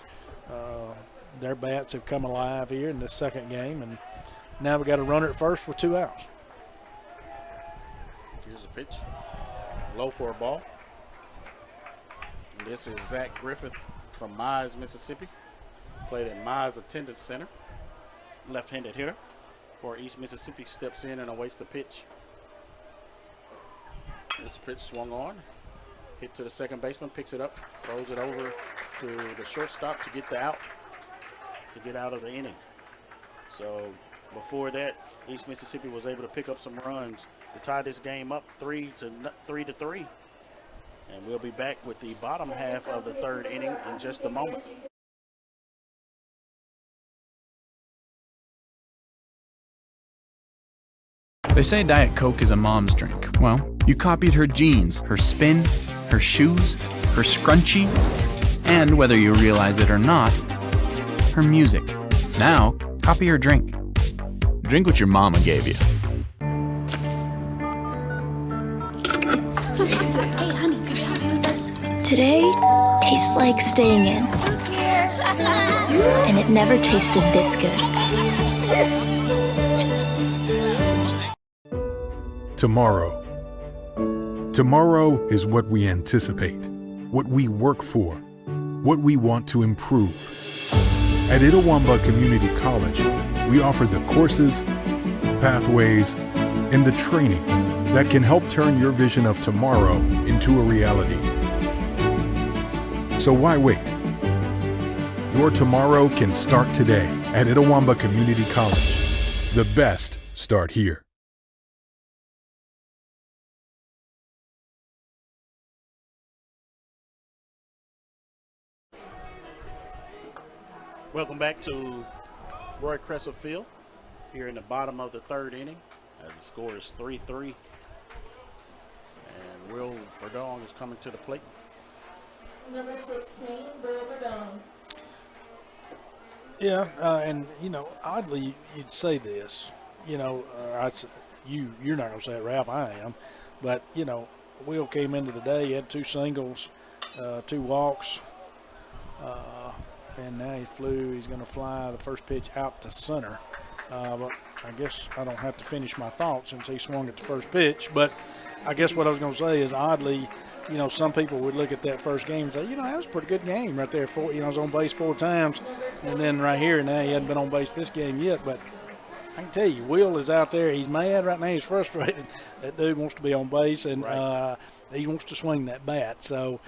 their bats have come alive here in this 2nd game, and now we've got a runner at first with 2 outs. Here's a pitch. Low for a ball. And this is Zach Griffith from Mize, Mississippi. Played at Mize Attendance Center. Left-handed hitter for East Mississippi. Steps in and awaits the pitch. This pitch swung on. Hit to the second baseman, picks it up, throws it over to the shortstop to get the out, to get out of the inning. So before that, East Mississippi was able to pick up some runs to tie this game up 3-3. And we'll be back with the bottom half of the 3rd inning in just a moment. They say Diet Coke is a mom's drink. Well, you copied her jeans, her spin, her shoes, her scrunchie, and whether you realize it or not, her music. Now, copy her drink. Drink what your mama gave you. Hey, honey, could you help me with this? Today tastes like staying in. And it never tasted this good. Tomorrow. Tomorrow is what we anticipate, what we work for, what we want to improve. At Itawamba Community College, we offer the courses, pathways, and the training that can help turn your vision of tomorrow into a reality. So why wait? Your tomorrow can start today at Itawamba Community College. The best start here. Welcome back to Roy Crescent Field here in the bottom of the third inning. The score is 3-3. And Will Verdong is coming to the plate. Number 16, Will Verdong. Yeah, and oddly you'd say this. You're not gonna say it, Ralph. I am, but Will came into the day. He had 2 singles, 2 walks. And now he's going to fly the first pitch out to center. But I guess I don't have to finish my thought since he swung at the first pitch. But I guess what I was going to say is oddly, some people would look at that first game and say, that was a pretty good game right there. I was on base 4 times. And then right here, now he hadn't been on base this game yet. But I can tell you, Will is out there. He's mad right now. He's frustrated. That dude wants to be on base, and he wants to swing that bat. So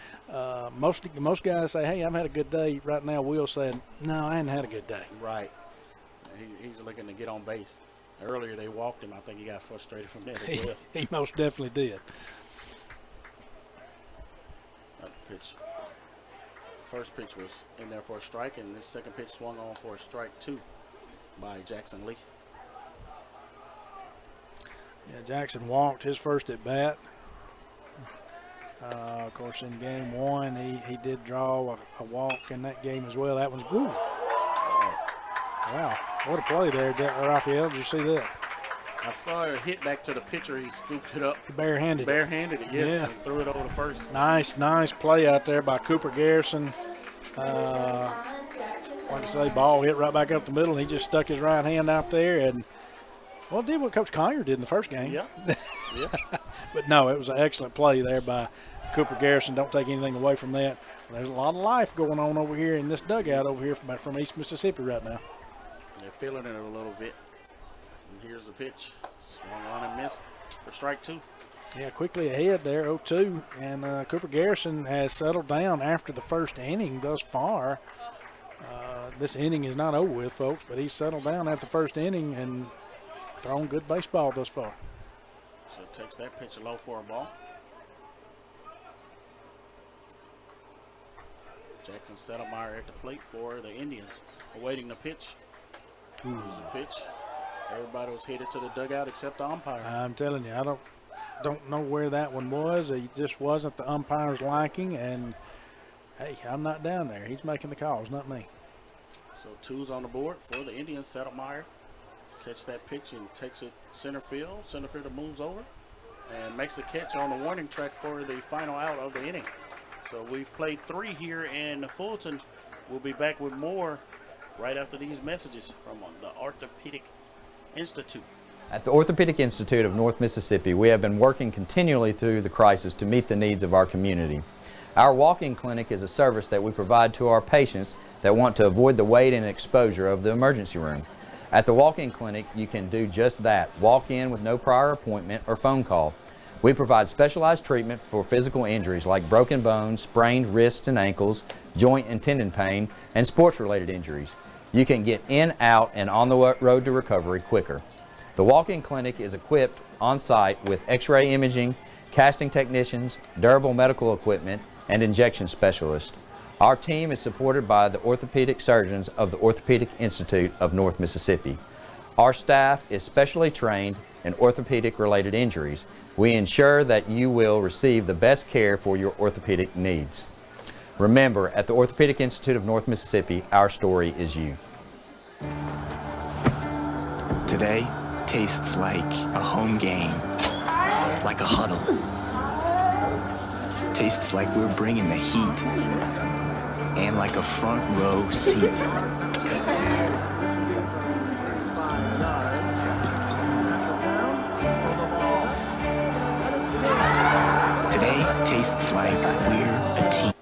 most guys say, hey, I've had a good day. Right now, Will said, no, I hadn't had a good day. Right. He's looking to get on base. Earlier they walked him. I think he got frustrated from that as well. He most definitely did. Pitch. First pitch was in there for a strike, and this second pitch swung on for a strike 2 by Jackson Lee. Yeah, Jackson walked his first at bat. Of course, in game 1, he did draw a walk in that game as well. That was good. Wow, what a play there, Raphael. Did you see that? I saw a hit back to the pitcher. He scooped it up. Barehanded it, yes, and threw it over the first. Nice play out there by Cooper Garrison. Like I say, ball hit right back up the middle, and he just stuck his right hand out there and, did what Coach Collier did in the first game. Yeah. But no, it was an excellent play there by Cooper Garrison. Don't take anything away from that. There's a lot of life going on over here in this dugout over here from East Mississippi right now. They're feeling it a little bit. And here's the pitch. Swung on and missed for strike 2. Yeah, quickly ahead there, 0-2. And Cooper Garrison has settled down after the first inning thus far. This inning is not over with, folks, but he's settled down after the first inning and thrown good baseball thus far. So takes that pitch low for a ball. Jackson Settlemeyer at the plate for the Indians, awaiting the pitch. Here's the pitch. Everybody was headed to the dugout except the umpire. I'm telling you, I don't know where that one was. He just wasn't the umpire's liking, and hey, I'm not down there. He's making the calls, not me. So 2's on the board for the Indians. Settlemeyer catch that pitch and takes it center field. Center fielder moves over and makes a catch on the warning track for the final out of the inning. So we've played 3 here in Fulton. We'll be back with more right after these messages from the Orthopedic Institute. At the Orthopedic Institute of North Mississippi, we have been working continually through the crisis to meet the needs of our community. Our walk-in clinic is a service that we provide to our patients that want to avoid the wait and exposure of the emergency room. At the walk-in clinic, you can do just that. Walk in with no prior appointment or phone call. We provide specialized treatment for physical injuries like broken bones, sprained wrists and ankles, joint and tendon pain, and sports-related injuries. You can get in, out, and on the road to recovery quicker. The walk-in clinic is equipped on-site with x-ray imaging, casting technicians, durable medical equipment, and injection specialists. Our team is supported by the orthopedic surgeons of the Orthopedic Institute of North Mississippi. Our staff is specially trained in orthopedic-related injuries. We ensure that you will receive the best care for your orthopedic needs. Remember, at the Orthopedic Institute of North Mississippi, our story is you. Today tastes like a home game, like a huddle. Tastes like we're bringing the heat, and like a front row seat. Today tastes like we're a team.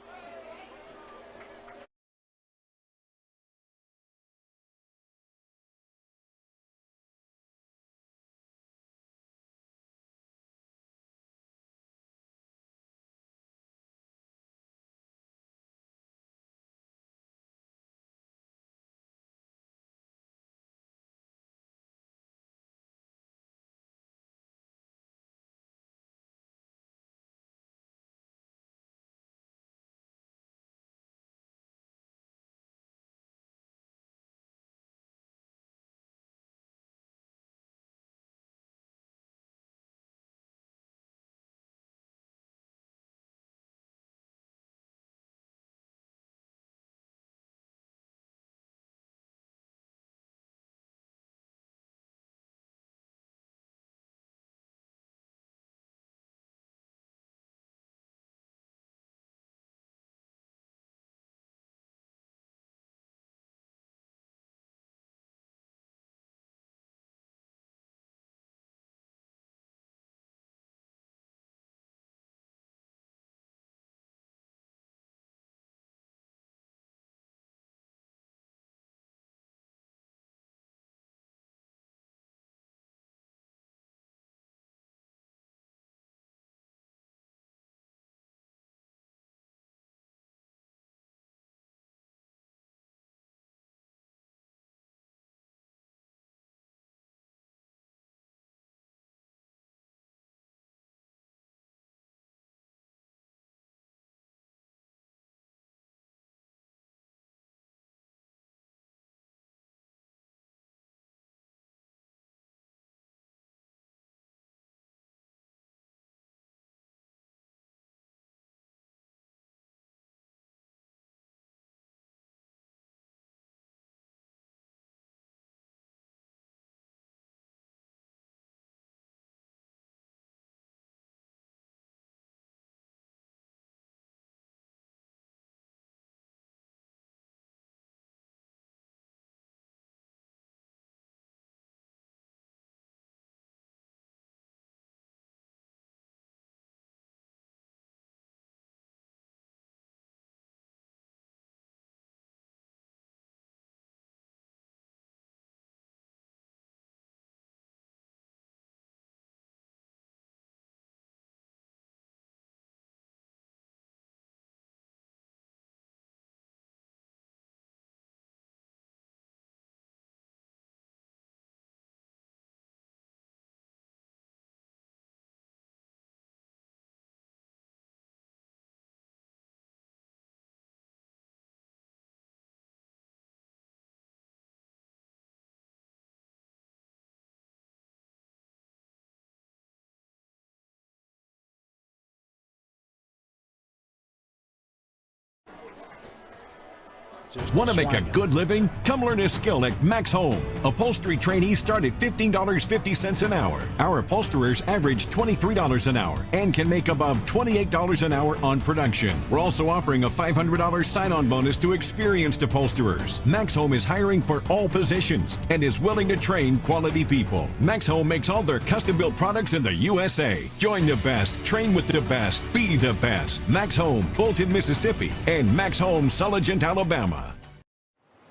Want to make a good living? Come learn a skill at Max Home. Upholstery trainees start at $15.50 an hour. Our upholsterers average $23 an hour and can make above $28 an hour on production. We're also offering a $500 sign-on bonus to experienced upholsterers. Max Home is hiring for all positions and is willing to train quality people. Max Home makes all their custom-built products in the USA. Join the best, train with the best, be the best. Max Home, Bolton, Mississippi, and Max Home, Sulligent, Alabama.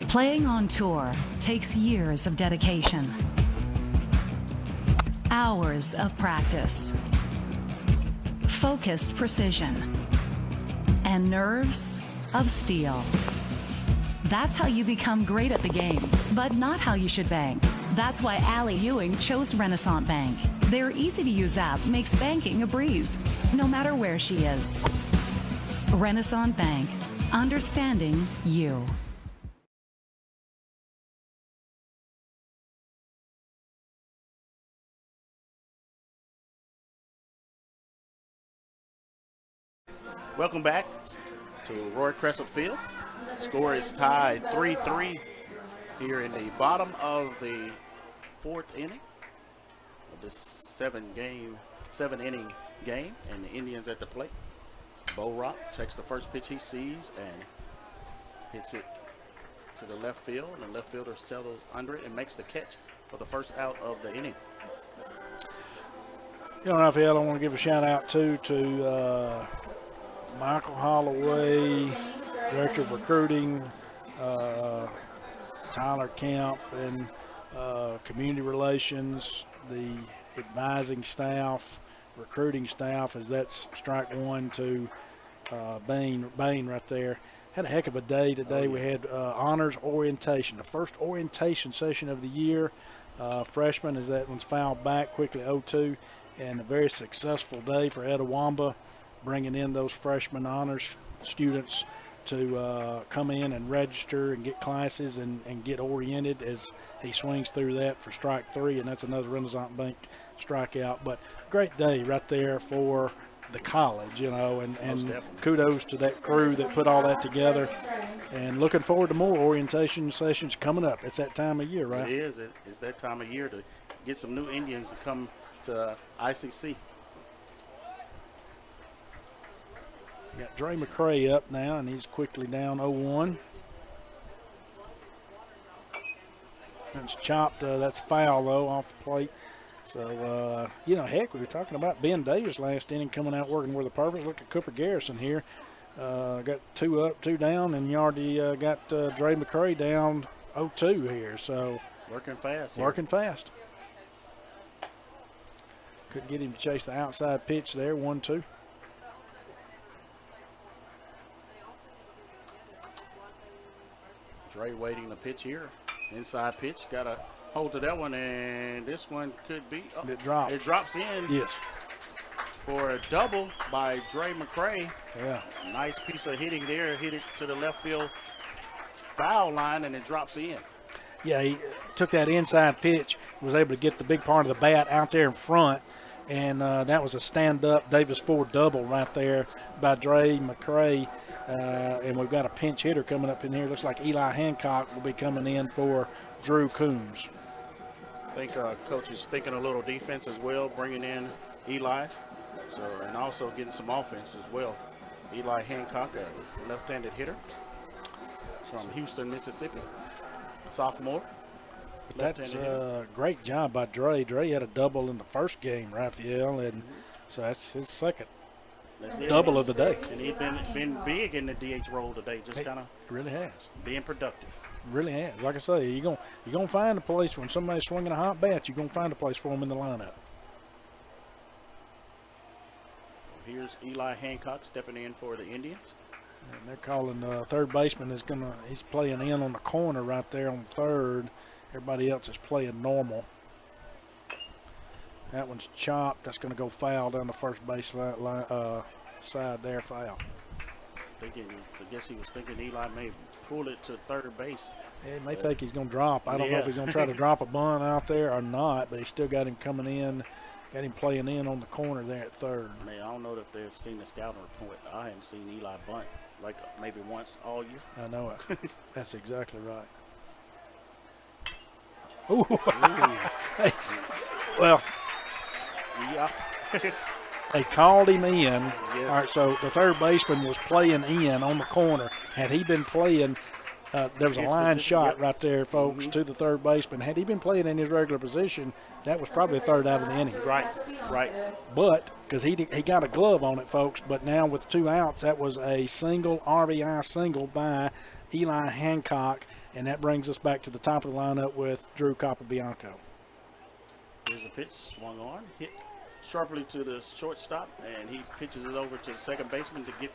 Playing on tour takes years of dedication, hours of practice, focused precision, and nerves of steel. That's how you become great at the game, but not how you should bank. That's why Allie Ewing chose Renaissance Bank. Their easy-to-use app makes banking a breeze, no matter where she is. Renaissance Bank, understanding you. Welcome back to Roy Crescent Field. Score is tied 3-3 here in the bottom of the fourth inning of this seven-inning game, and the Indians at the plate. Bo Rock takes the first pitch he sees and hits it to the left field, and the left fielder settles under it and makes the catch for the first out of the inning. You know, Raphael, I want to give a shout out to Michael Holloway, Director of Recruiting, Tyler Kemp, and Community Relations, the advising staff, recruiting staff, as that's strike one to Bain right there. Had a heck of a day today. Oh, yeah. We had honors orientation, the first orientation session of the year. Freshman, as that one's fouled back quickly 0-2, and a very successful day for Etowamba, bringing in those freshman honors students to come in and register and get classes and get oriented as he swings through that for strike three, and that's another Renaissance Bank strikeout. But great day right there for the college, you know, and kudos to that crew that put all that together, and looking forward to more orientation sessions coming up. It's that time of year, right? It is. It's that time of year to get some new Indians to come to ICC. Got Dre McCray up now, and he's quickly down 0-1. That's chopped. That's foul, though, off the plate. So, you know, heck, we were talking about Ben Davis last inning coming out working with a purpose. Look at Cooper Garrison here. Got 2 up, 2 down, and you already got Dre McCray down 0-2 here. So working fast. Working fast. Couldn't get him to chase the outside pitch there, 1-2. Dre waiting the pitch here. Inside pitch. Got a hold to that one, and this one could be. Oh, it drops. It drops in. Yes. For a double by Dre McCray. Yeah. Nice piece of hitting there. Hit it to the left field foul line, and it drops in. Yeah, he took that inside pitch, was able to get the big part of the bat out there in front, and that was a stand-up Davis Ford double right there by Dre McCray. And we've got a pinch hitter coming up in here. Looks like Eli Hancock will be coming in for Drew Coombs. I think Coach is thinking a little defense as well, bringing in Eli, and also getting some offense as well. Eli Hancock, a left-handed hitter from Houston, Mississippi, sophomore. That's a great job by Dre. Dre had a double in the first game, Raphael, and so that's his second double of the day. And he's been big in the DH role today, just kind of really has. Being productive. Really has. Like I say, you're gonna find a place when somebody's swinging a hot bat. You're gonna find a place for them in the lineup. Here's Eli Hancock stepping in for the Indians. And they're calling third baseman he's playing in on the corner right there on third. Everybody else is playing normal. That one's chopped. That's going to go foul down the first base side there, foul. I guess he was thinking Eli may pull it to third base. He may think he's going to drop. I don't know if he's going to try to drop a bunt out there or not, but he still got him coming in, got him playing in on the corner there at third. I don't know if they've seen the scouting report. I haven't seen Eli bunt like maybe once all year. I know it. That's exactly right. Ooh. Hey, well, yeah. They called him in. Yes. All right, so the third baseman was playing in on the corner. Had he been playing, there was a line shot right there, folks, to the third baseman. Had he been playing in his regular position, that was probably a third out of the inning. Right. But, because he got a glove on it, folks, but now with 2 outs, that was a single RBI single by Eli Hancock, and that brings us back to the top of the lineup with Drew Capobianco. Here's the pitch, swung on, hit sharply to the shortstop, and he pitches it over to the second baseman to get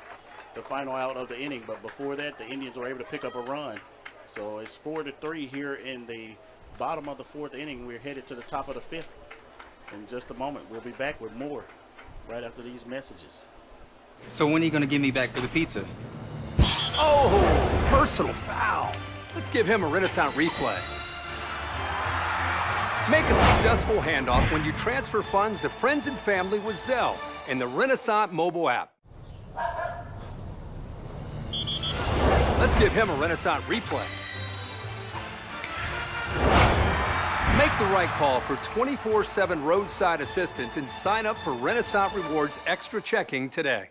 the final out of the inning. But before that, the Indians were able to pick up a run. So it's 4-3 here in the bottom of the 4th inning. We're headed to the top of the 5th in just a moment. We'll be back with more right after these messages. So when are you going to give me back for the pizza? Oh, personal foul. Let's give him a Renaissance replay. Make a successful handoff when you transfer funds to friends and family with Zelle and the Renaissance mobile app. Let's give him a Renaissance replay. Make the right call for 24/7 roadside assistance and sign up for Renaissance Rewards Extra Checking today.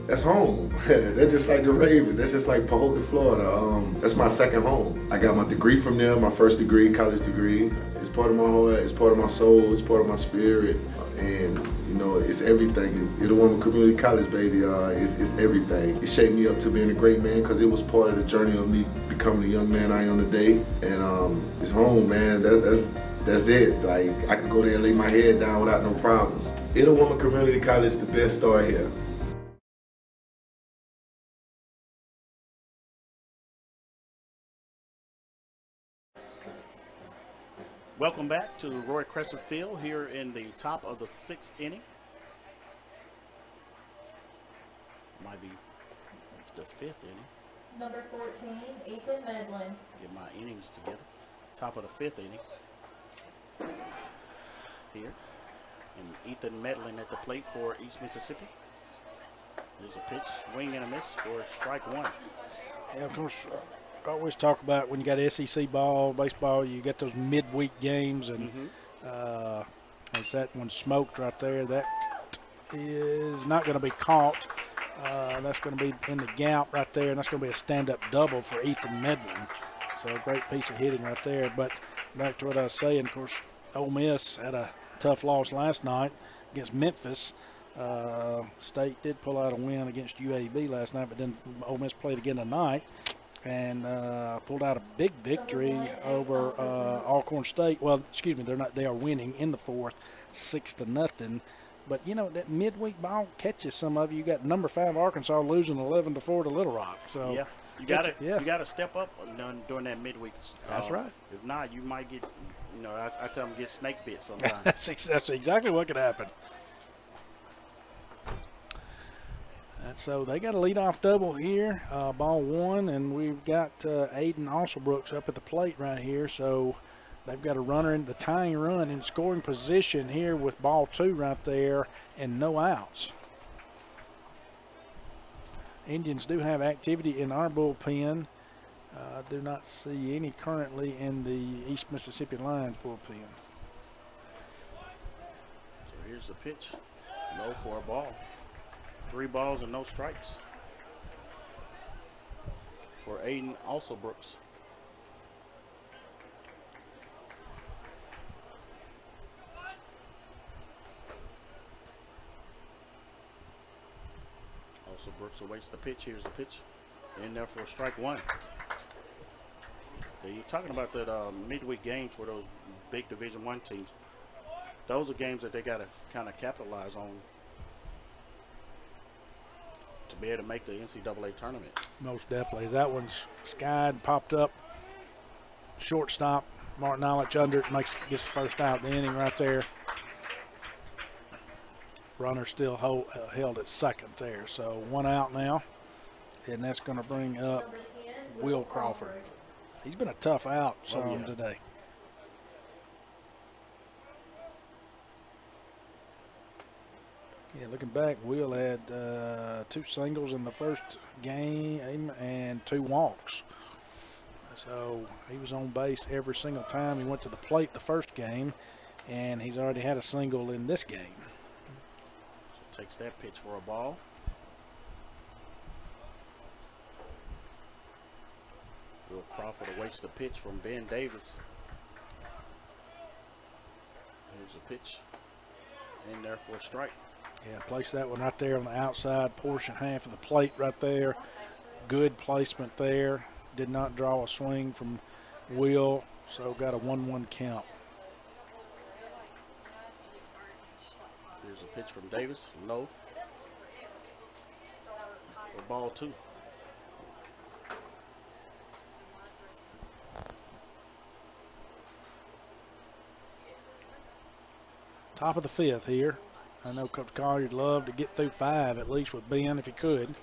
That's home. That's just like the Ravens. That's just like Pahokee, Florida. That's my second home. I got my degree from there, my first degree, college degree. It's part of my heart, it's part of my soul, it's part of my spirit. And, you know, it's everything. Itawamba Community College, baby, it's everything. It shaped me up to being a great man because it was part of the journey of me becoming the young man I am today. And it's home, man. That's it. Like, I could go there and lay my head down without no problems. Itawamba Community College, the best start here. Welcome back to Roy Crescent Field here in the top of the 6th inning. Might be the 5th inning. Number 14, Ethan Medlin. Get my innings together. Top of the 5th inning. Here. And Ethan Medlin at the plate for East Mississippi. There's a pitch, swing and a miss for strike 1. Yeah, of course. I always talk about when you got SEC ball, baseball, you get those midweek games, and as that one smoked right there, that is not going to be caught. That's going to be in the gap right there, and that's going to be a stand-up double for Ethan Medlin. So a great piece of hitting right there. But back to what I was saying, of course, Ole Miss had a tough loss last night against Memphis. State did pull out a win against UAB last night, but then Ole Miss played again tonight and pulled out a big victory over Alcorn State. Well, excuse me, they are winning in the 4th, 6-0. But you know that midweek ball catches some of you. You got number 5 Arkansas losing 11-4 to Little Rock. So yeah, you got to step up during that midweek. That's right. If not, you might get, you know, I tell them get snake bit sometimes. That's exactly what could happen. And so they got a leadoff double here, ball 1, and we've got Aiden Alsobrooks up at the plate right here. So they've got a runner in the tying run in scoring position here with ball 2 right there and no outs. Indians do have activity in our bullpen. I do not see any currently in the East Mississippi Lions bullpen. So here's the pitch, low for a ball. 3 balls and no strikes for Aiden Alsobrooks. Alsobrooks awaits the pitch. Here's the pitch. In there for strike 1. So you're talking about that midweek games for those big Division I teams. Those are games that they got to kind of capitalize on to be able to make the NCAA tournament. Most definitely. That one's skied, popped up, shortstop. Martin Illich under it, gets the first out of the inning right there. Runner still held at second there. So 1 out now, and that's going to bring up Will Crawford. He's been a tough out today. Yeah, looking back, Will had 2 singles in the first game and 2 walks. So he was on base every single time he went to the plate the first game, and he's already had a single in this game. So takes that pitch for a ball. Will Crawford awaits the pitch from Ben Davis. Here's a pitch in there for a strike. Yeah, place that one right there on the outside portion half of the plate right there. Good placement there. Did not draw a swing from Will, so got a 1-1 count. Here's a pitch from Davis, low. For ball 2. Top of the 5th here. I know Coach Collier'd love to get through 5 at least with Ben if he could.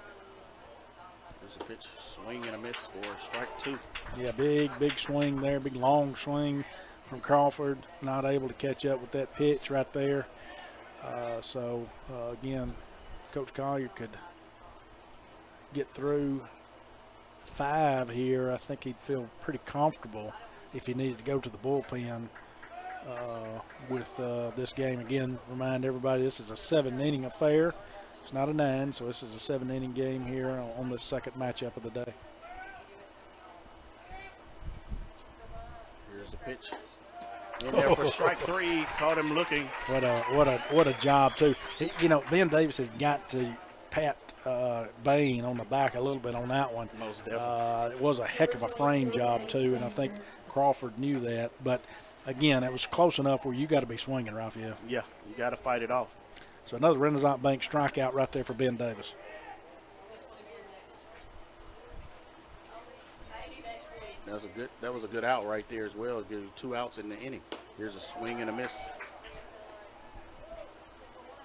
There's a pitch, swing and a miss for strike 2. Yeah, big swing there, big long swing from Crawford. Not able to catch up with that pitch right there. Again, Coach Collier could get through 5 here. I think he'd feel pretty comfortable if he needed to go to the bullpen with this game. Again, remind everybody this is a 7-inning affair. It's not a 9, so this is a 7-inning game here on the second matchup of the day. Here's the pitch. In there for strike 3. Caught him looking. What a job too. Ben Davis has got to pat Bain on the back a little bit on that one. Most definitely. It was a heck of a frame job too, and I think Crawford knew that. But again, it was close enough where you got to be swinging, Raphael. Yeah, you got to fight it off. So another Renaissance Bank strikeout right there for Ben Davis. That was a good out right there as well. It gives you 2 outs in the inning. Here's a swing and a miss.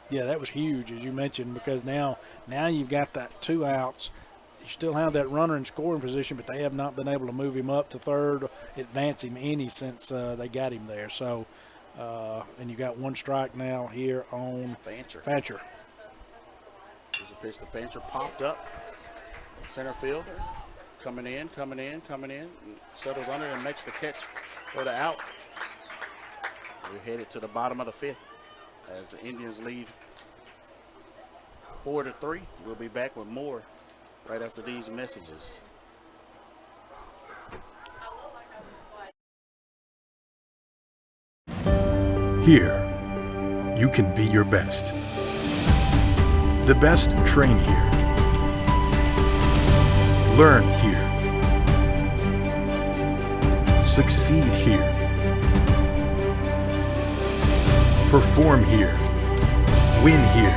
Yeah, that was huge, as you mentioned, because now you've got that 2 outs. You still have that runner in scoring position, but they have not been able to move him up to third, advance him any since they got him there. So, and you got 1 strike now here on Fancher. There's a pitch to Fancher, popped up. Center fielder coming in, settles under and makes the catch for the out. We're headed to the bottom of the 5th as the Indians lead 4-3. We'll be back with more right after these messages. Here, you can be your best. The best train here. Learn here. Succeed here. Perform here. Win here.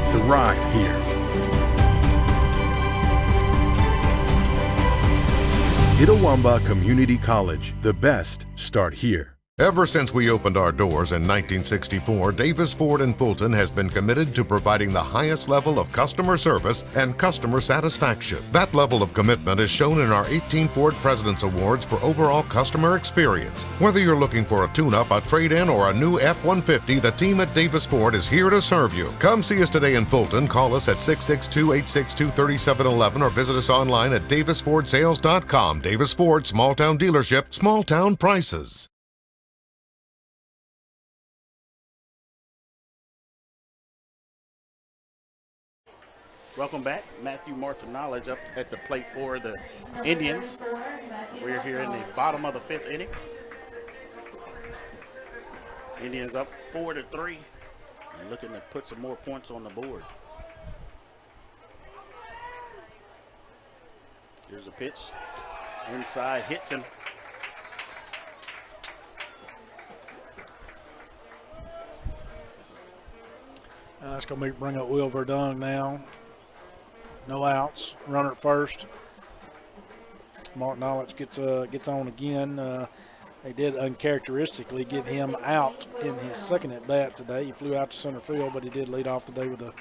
Thrive here. Itawamba Community College. The best start here. Ever since we opened our doors in 1964, Davis Ford in Fulton has been committed to providing the highest level of customer service and customer satisfaction. That level of commitment is shown in our 18 Ford President's Awards for overall customer experience. Whether you're looking for a tune-up, a trade-in, or a new F-150, the team at Davis Ford is here to serve you. Come see us today in Fulton. Call us at 662-862-3711 or visit us online at davisfordsales.com. Davis Ford, small-town dealership, small-town prices. Welcome back. Matthew Martinez up at the plate for the Indians. We're here in the bottom of the 5th inning. Indians up 4-3 and looking to put some more points on the board. Here's a pitch. Inside, hits him. That's going to bring up Will Verdung now. No outs. Runner at first. Martin Ollitz gets on again. They did uncharacteristically get him out in his second at bat today. He flew out to center field, but he did lead off the day with in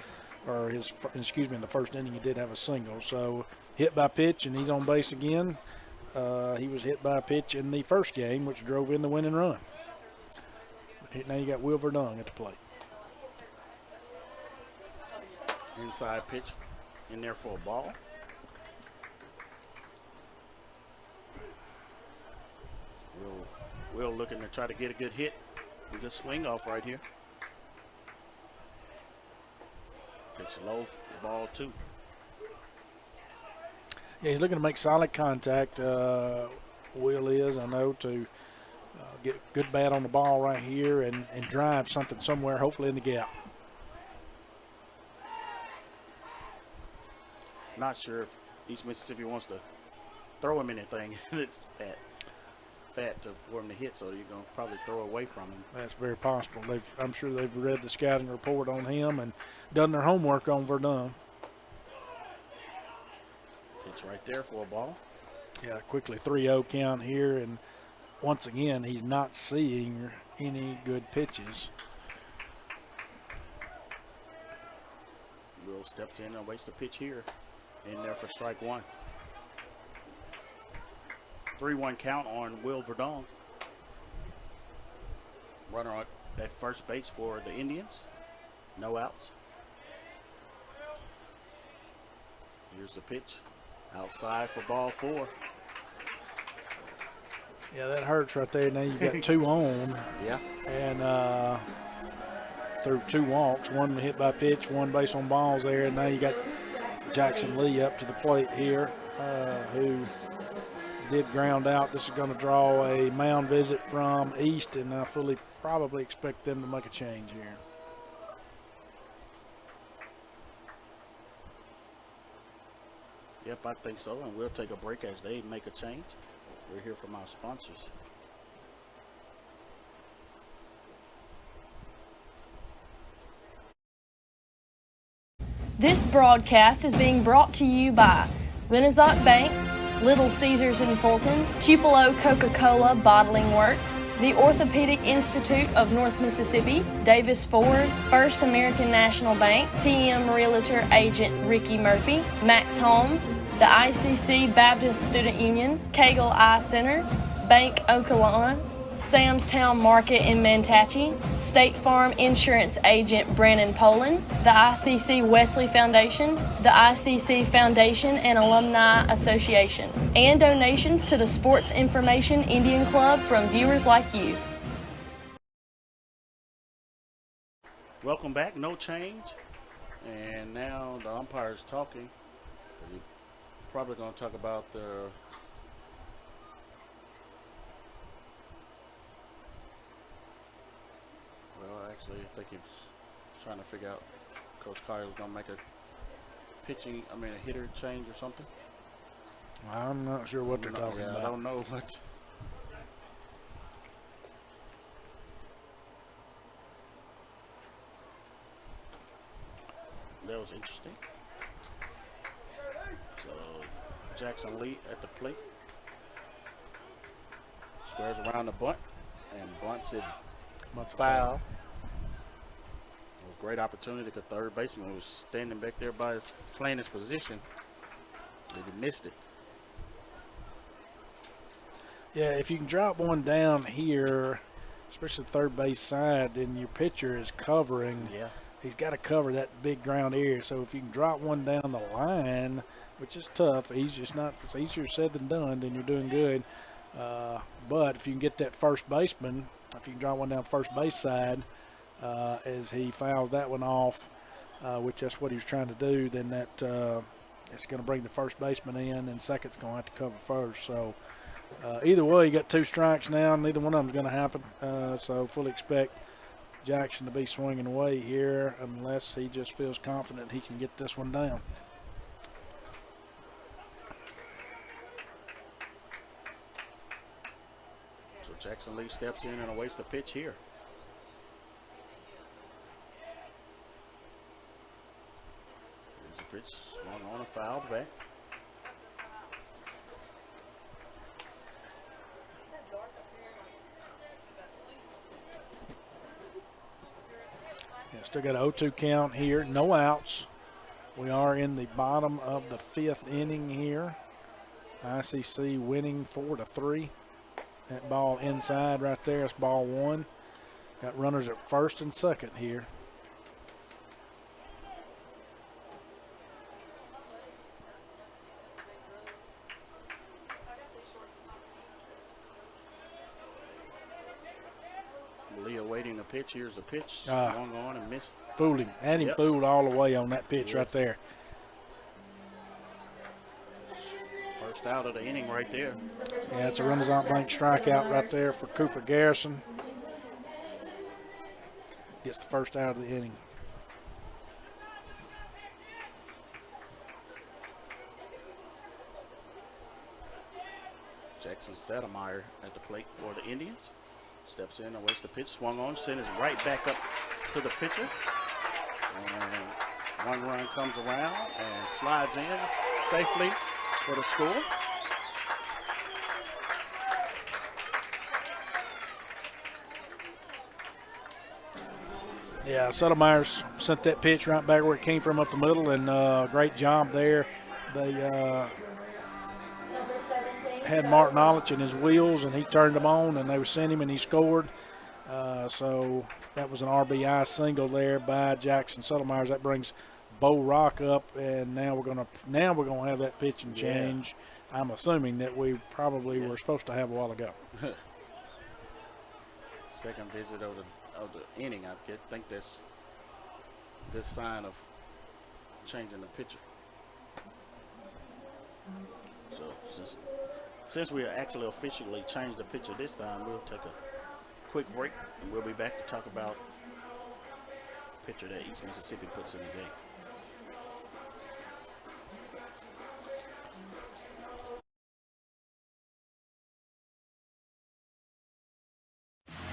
the first inning he did have a single. So hit by pitch, and he's on base again. He was hit by a pitch in the first game, which drove in the winning run. But now you got Will Verdung at the plate. Inside pitch in there for a ball. Will looking to try to get a good hit. A good swing off right here. Pitch low for ball 2. Yeah, he's looking to make solid contact. Will is, I know, to get a good bat on the ball right here and drive something somewhere, hopefully in the gap. Not sure if East Mississippi wants to throw him anything. It's fat for him to hit, so you're going to probably throw away from him. That's very possible. I'm sure they've read the scouting report on him and done their homework on Verdun. Pitch right there for a ball. Yeah, quickly 3-0 count here, and once again, he's not seeing any good pitches. Will steps in and waits the pitch here. In there for strike 1. 3-1 count on Will Verdun. Runner at first base for the Indians. No outs. Here's the pitch. Outside for ball 4. Yeah, that hurts right there. Now you got 2 on. Yeah. And through 2 walks, 1 hit by pitch, 1 base on balls there. And now you got Jackson Lee up to the plate here, who did ground out. This is going to draw a mound visit from East, and I fully probably expect them to make a change here. Yep, I think so, and we'll take a break as they make a change. We're here from our sponsors. This broadcast is being brought to you by Renaissance Bank, Little Caesars in Fulton, Tupelo Coca-Cola Bottling Works, the Orthopedic Institute of North Mississippi, Davis Ford, First American National Bank, TM Realtor Agent Ricky Murphy, Max Home, the ICC Baptist Student Union, Cagle Eye Center, Bank Okolona, Sam's Town Market in Mantachie, State Farm Insurance Agent Brandon Poland, the ICC Wesley Foundation, the ICC Foundation and Alumni Association, and donations to the Sports Information Indian Club from viewers like you. Welcome back, no change. And now the umpire is talking. He's probably going to talk about the actually, I think he's trying to figure out if Coach Kyle's going to make a hitter change or something. I'm not sure what they're talking about. I don't know much. That was interesting. So, Jackson Lee at the plate. Squares around the bunt and bunts it foul. Great opportunity because third baseman was standing back there by playing his position. He missed it. Yeah, if you can drop one down here, especially the third base side, then your pitcher is covering. Yeah. He's got to cover that big ground area. So if you can drop one down the line, which is tough, it's easier said than done, then you're doing good. But if you can get that first baseman, if you can drop one down first base side, as he fouls that one off, which that's what he was trying to do, then that it's going to bring the first baseman in, and second's going to have to cover first. So either way, you got 2 strikes now. Neither one of them's going to happen. So fully expect Jackson to be swinging away here unless he just feels confident he can get this one down. So Jackson Lee steps in and awaits the pitch here. Pitch swung on a foul back. Yeah, still got an 0-2 count here. No outs. We are in the bottom of the 5th inning here. ICC winning 4-3. That ball inside right there. It's ball 1. Got runners at first and second here. awaiting the pitch. Here's the pitch. Swung on and missed. Fooled him. Had him fooled all the way on that pitch right there. First out of the inning right there. Yeah, it's a Renaissance Bank strikeout right there for Cooper Garrison. Gets the first out of the inning. Jackson Settlemeyer at the plate for the Indians. Steps in and waits the pitch. Swung on, sent it right back up to the pitcher. And one run comes around and slides in safely for the score. Yeah, Settlemeyer's sent that pitch right back where it came from up the middle, and great job there. They had Martin Olich in his wheels, and he turned them on, and they were sent him, and he scored. So that was an RBI single there by Jackson Settlemeyers. That brings Bo Rock up, and now we're gonna have that pitching change. I'm assuming that we probably were supposed to have a while ago. Second visit of the inning. I think that's a good sign of changing the pitcher. So since we actually officially changed the pitcher this time, we'll take a quick break, and we'll be back to talk about the pitcher that East Mississippi puts in the game.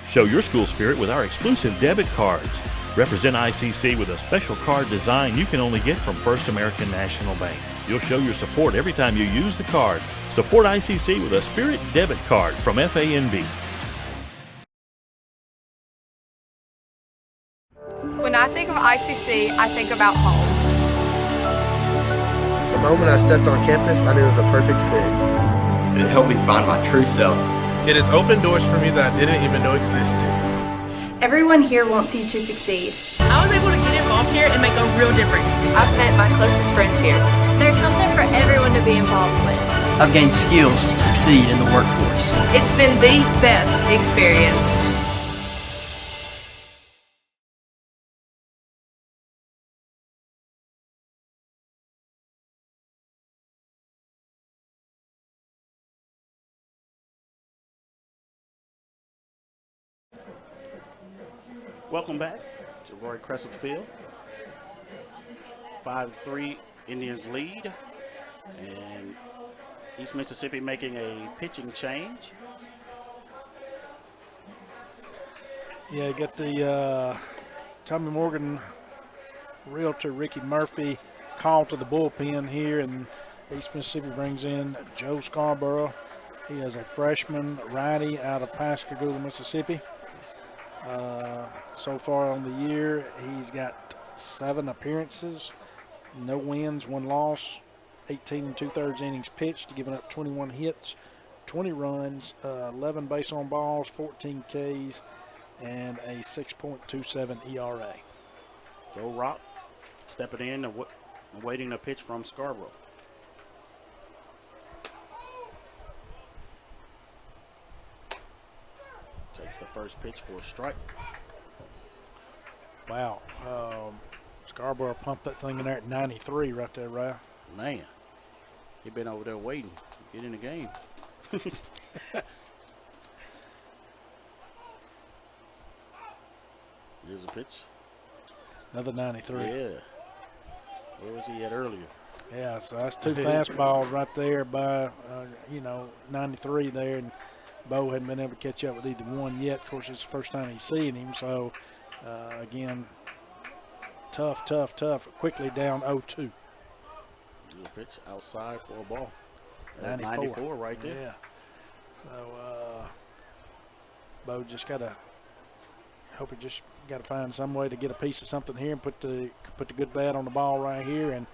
Show your school spirit with our exclusive debit cards. Represent ICC with a special card design you can only get from First American National Bank. You'll show your support every time you use the card. Support ICC with a Spirit debit card from FANB. When I think of ICC, I think about home. The moment I stepped on campus, I knew it was a perfect fit. It helped me find my true self. It has opened doors for me that I didn't even know existed. Everyone here wants you to succeed. I was able to get involved here and make a real difference. I've met my closest friends here. There's something for everyone to be involved with. I've gained skills to succeed in the workforce. It's been the best experience. Welcome back to Roy Crescent Field. 5-3 Indians lead, and East Mississippi making a pitching change. Yeah, you got the Tommy Morgan realtor Ricky Murphy call to the bullpen here, and East Mississippi brings in Joe Scarborough. He is a freshman righty out of Pascagoula, Mississippi. So far on the year, he's got 7 appearances, no wins, 1 loss, 18 2/3 innings pitched, giving up 21 hits, 20 runs, 11 base on balls, 14 Ks, and a 6.27 ERA. Joe Rock stepping in and waiting a pitch from Scarborough. Takes the first pitch for a strike. Wow. Scarborough pumped that thing in there at 93 right there, Ralph. Man, he been over there waiting to get in the game. Here's a pitch. Another 93. Yeah. Where was he at earlier? Yeah, so that's 2 fastballs right there by, 93 there, and Bo hadn't been able to catch up with either one yet. Of course, it's the first time he's seeing him, so again, tough. Quickly down 0-2. Good pitch outside for a ball. 94 right there. Yeah. So Bo just got to find some way to get a piece of something here and put the good bat on the ball right here and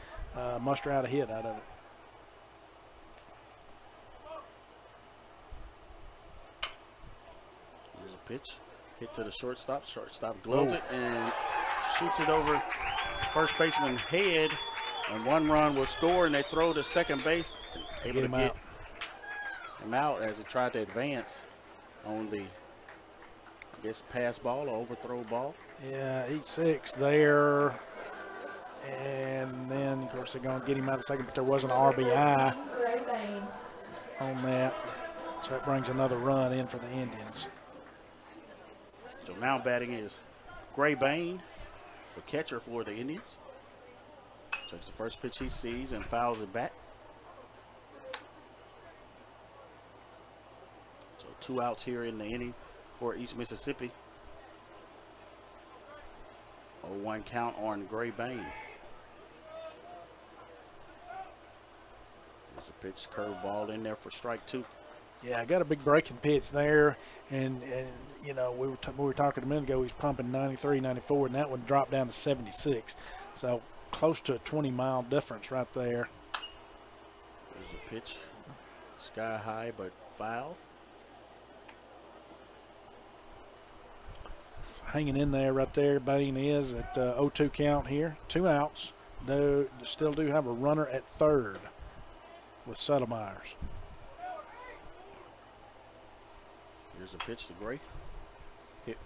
muster out a hit out of it. Here's a pitch. Hit to the shortstop. Shortstop gloves it and shoots it over first baseman's head. And 1 run will score, and they throw to second base. Able to get him out as he tried to advance on the guess pass ball or overthrow ball. Yeah, he's 6 there. And then, of course, they're going to get him out of second, but there was an RBI on that. So that brings another run in for the Indians. So now batting is Gray Bain, the catcher for the Indians. Takes the first pitch he sees and fouls it back. So 2 outs here in the inning for East Mississippi. 0-1 count on Gray Bain. There's a pitch, curveball in there for strike 2. Yeah, I got a big breaking pitch there, and you know, we were talking a minute ago, he's pumping 93, 94, and that one dropped down to 76. So close to a 20-mile difference right there. There's a pitch, sky high but foul. Hanging in there right there, Bain is at 0-2 count here. 2 outs. Still do have a runner at third with Settlemyers. Here's a pitch to Gray. Hit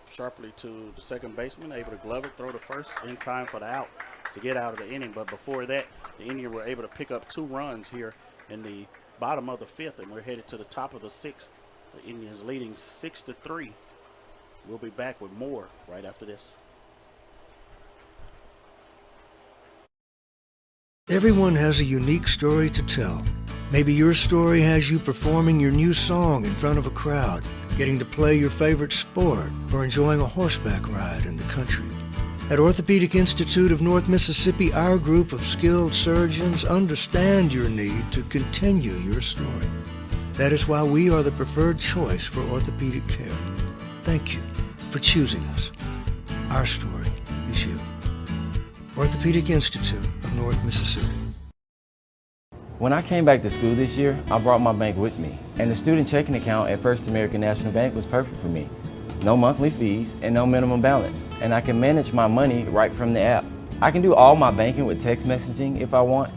sharply to the second baseman, able to glove it, throw to first in time for the out to get out of the inning. But before that, the Indians were able to pick up 2 runs here in the bottom of the 5th, and we're headed to the top of the 6th. The Indians leading 6-3. We'll be back with more right after this. Everyone has a unique story to tell. Maybe your story has you performing your new song in front of a crowd, getting to play your favorite sport, or enjoying a horseback ride in the country. At Orthopedic Institute of North Mississippi, our group of skilled surgeons understand your need to continue your story. That is why we are the preferred choice for orthopedic care. Thank you for choosing us. Our story is you. Orthopedic Institute of North Mississippi. When I came back to school this year, I brought my bank with me, and the student checking account at First American National Bank was perfect for me. No monthly fees and no minimum balance, and I can manage my money right from the app. I can do all my banking with text messaging if I want,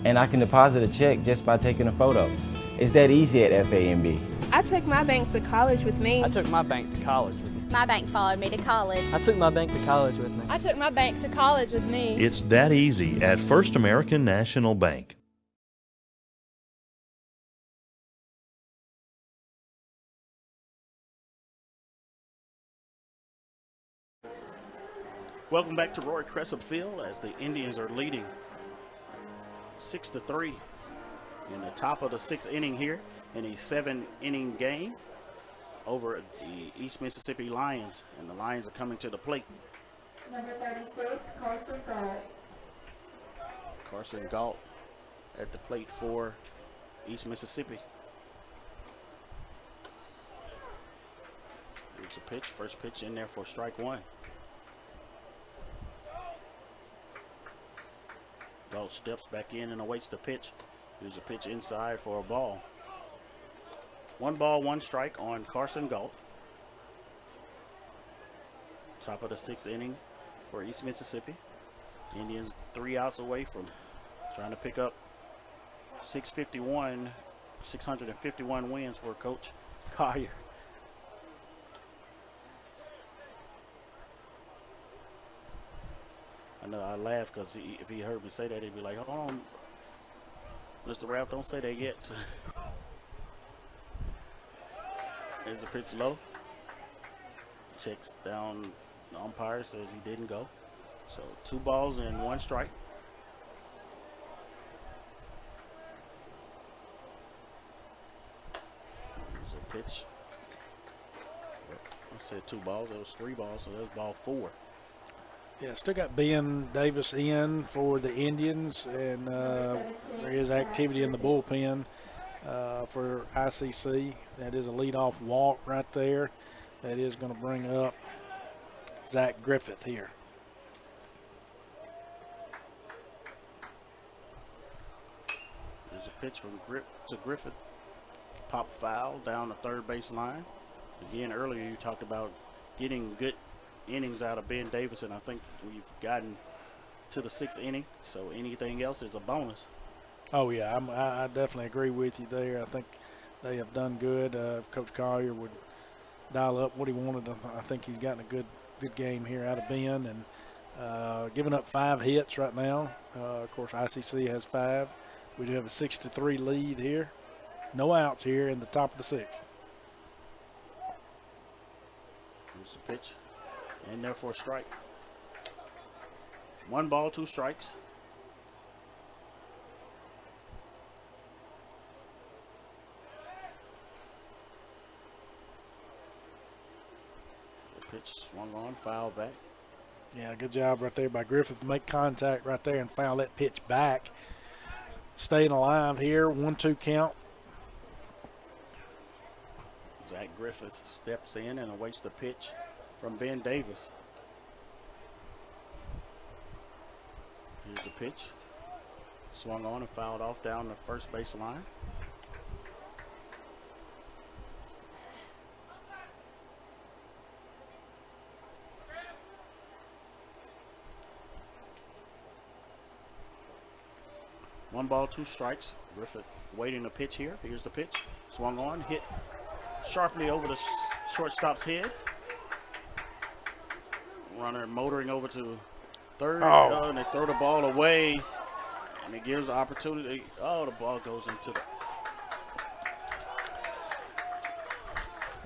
and I can deposit a check just by taking a photo. It's that easy at FAMB. I took my bank to college with me. I took my bank to college with me. My bank followed me to college. I took my bank to college with me. I took my bank to college with me. It's that easy at First American National Bank. Welcome back to Roy Crescent Field as the Indians are leading 6-3 in the top of the 6th inning here in a 7-inning game over the East Mississippi Lions, and the Lions are coming to the plate. Number 36, Carson Galt. Carson Galt at the plate for East Mississippi. Here's a pitch, first pitch in there for strike 1. Galt steps back in and awaits the pitch. Here's a pitch inside for a ball. 1 ball, 1 strike on Carson Galt. Top of the 6th inning for East Mississippi. Indians 3 outs away from trying to pick up 651 wins for Coach Collier. I know I laugh because if he heard me say that, he'd be like, hold on, Mr. Ralph, don't say that yet. There's a pitch low. Checks down, the umpire says he didn't go. So 2 balls and 1 strike. There's a pitch. I said 2 balls, that was 3 balls, so that's ball 4. Yeah, still got Ben Davis in for the Indians, and there is activity in the bullpen for ICC. That is a leadoff walk right there. That is going to bring up Zach Griffith here. There's a pitch from Griffith. Pop foul down the third base line. Again, earlier you talked about getting good innings out of Ben Davis, and I think we've gotten to the 6th inning, so anything else is a bonus. Oh yeah, I definitely agree with you there. I think they have done good. If Coach Collier would dial up what he wanted. I think he's gotten a good game here out of Ben, and giving up 5 hits right now. Of course, ICC has 5. We do have a 6-3 lead here. No outs here in the top of the 6th. Here's the pitch, and there for a strike. 1 ball, 2 strikes. The pitch swung on, foul back. Yeah, good job right there by Griffith to make contact right there and foul that pitch back. Staying alive here, 1-2 count. Zach Griffith steps in and awaits the pitch from Ben Davis. Here's the pitch. Swung on and fouled off down the first base line. One ball, 2 strikes. Griffith waiting the pitch here. Here's the pitch. Swung on, hit sharply over the shortstop's head. Runner motoring over to third, and they throw the ball away, and it gives the opportunity. Oh, the ball goes into the.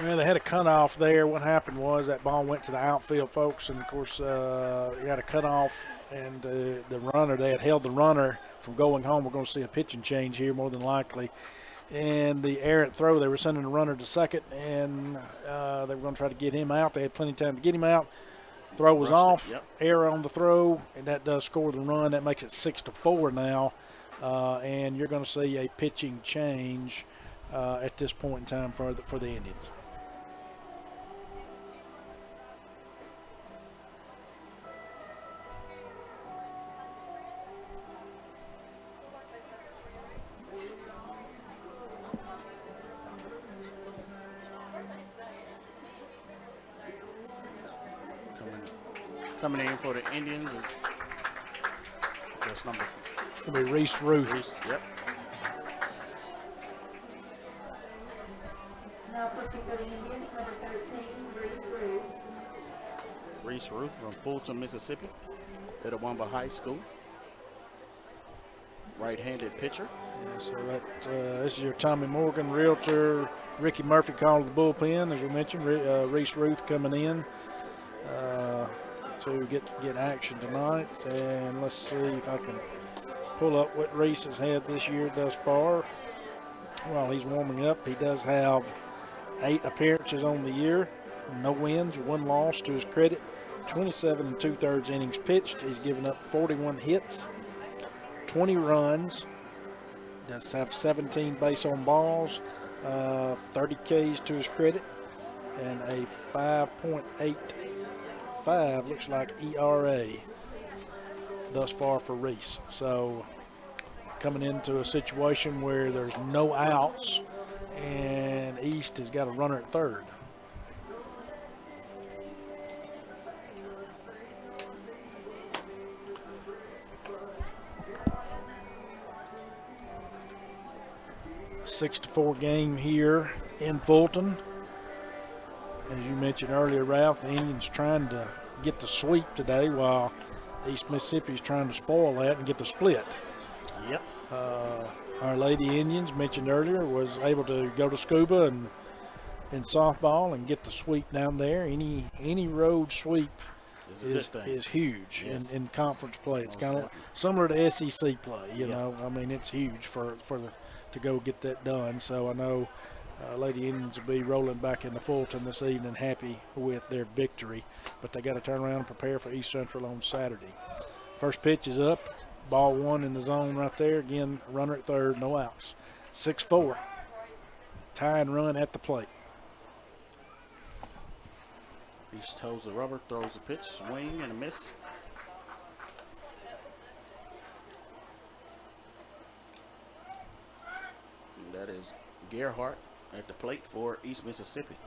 Well, they had a cutoff there. What happened was that ball went to the outfield, folks, and of course, you got a cutoff, and the runner, they had held the runner from going home. We're going to see a pitching change here, more than likely. And the errant throw, they were sending the runner to second, and they were going to try to get him out. They had plenty of time to get him out. Throw was off, error on the throw, and that does score the run. That makes it 6-4 now, and you're going to see a pitching change at this point in time for the Indians. Coming in for the Indians. That's number 4. It'll be Reese Ruth. Yep. Now pitching for the Indians, number 13, Reese Ruth. Reese Ruth from Fulton, Mississippi, at Itawamba High School. Right-handed pitcher. Yeah, so this is your Tommy Morgan, realtor. Ricky Murphy calling the bullpen, as we mentioned. Reese Ruth coming in to get action tonight. And let's see if I can pull up what Reese has had this year thus far. While he's warming up, he does have 8 appearances on the year, no wins, 1 loss to his credit, 27 2/3 innings pitched. He's given up 41 hits, 20 runs, does have 17 base on balls, 30 Ks to his credit, and a 5.85 looks like ERA thus far for Reese. So coming into a situation where there's no outs and East has got a runner at third. A 6-4 game here in Fulton. As you mentioned earlier, Ralph, the Indians trying to get the sweep today while East Mississippi is trying to spoil that and get the split. Yep. Our Lady Indians, mentioned earlier, was able to go to Scuba and in softball and get the sweep down there. Any road sweep is huge in conference play. It's kind of similar to SEC play, you know. I mean, it's huge to go get that done. So I know Lady Indians will be rolling back into Fulton this evening, happy with their victory. But they got to turn around and prepare for East Central on Saturday. First pitch is up. Ball 1 in the zone right there. Again, runner at third, no outs. 6-4. Tying run at the plate. East toes the rubber, throws the pitch, swing and a miss. And that is Gerhardt at the plate for East Mississippi.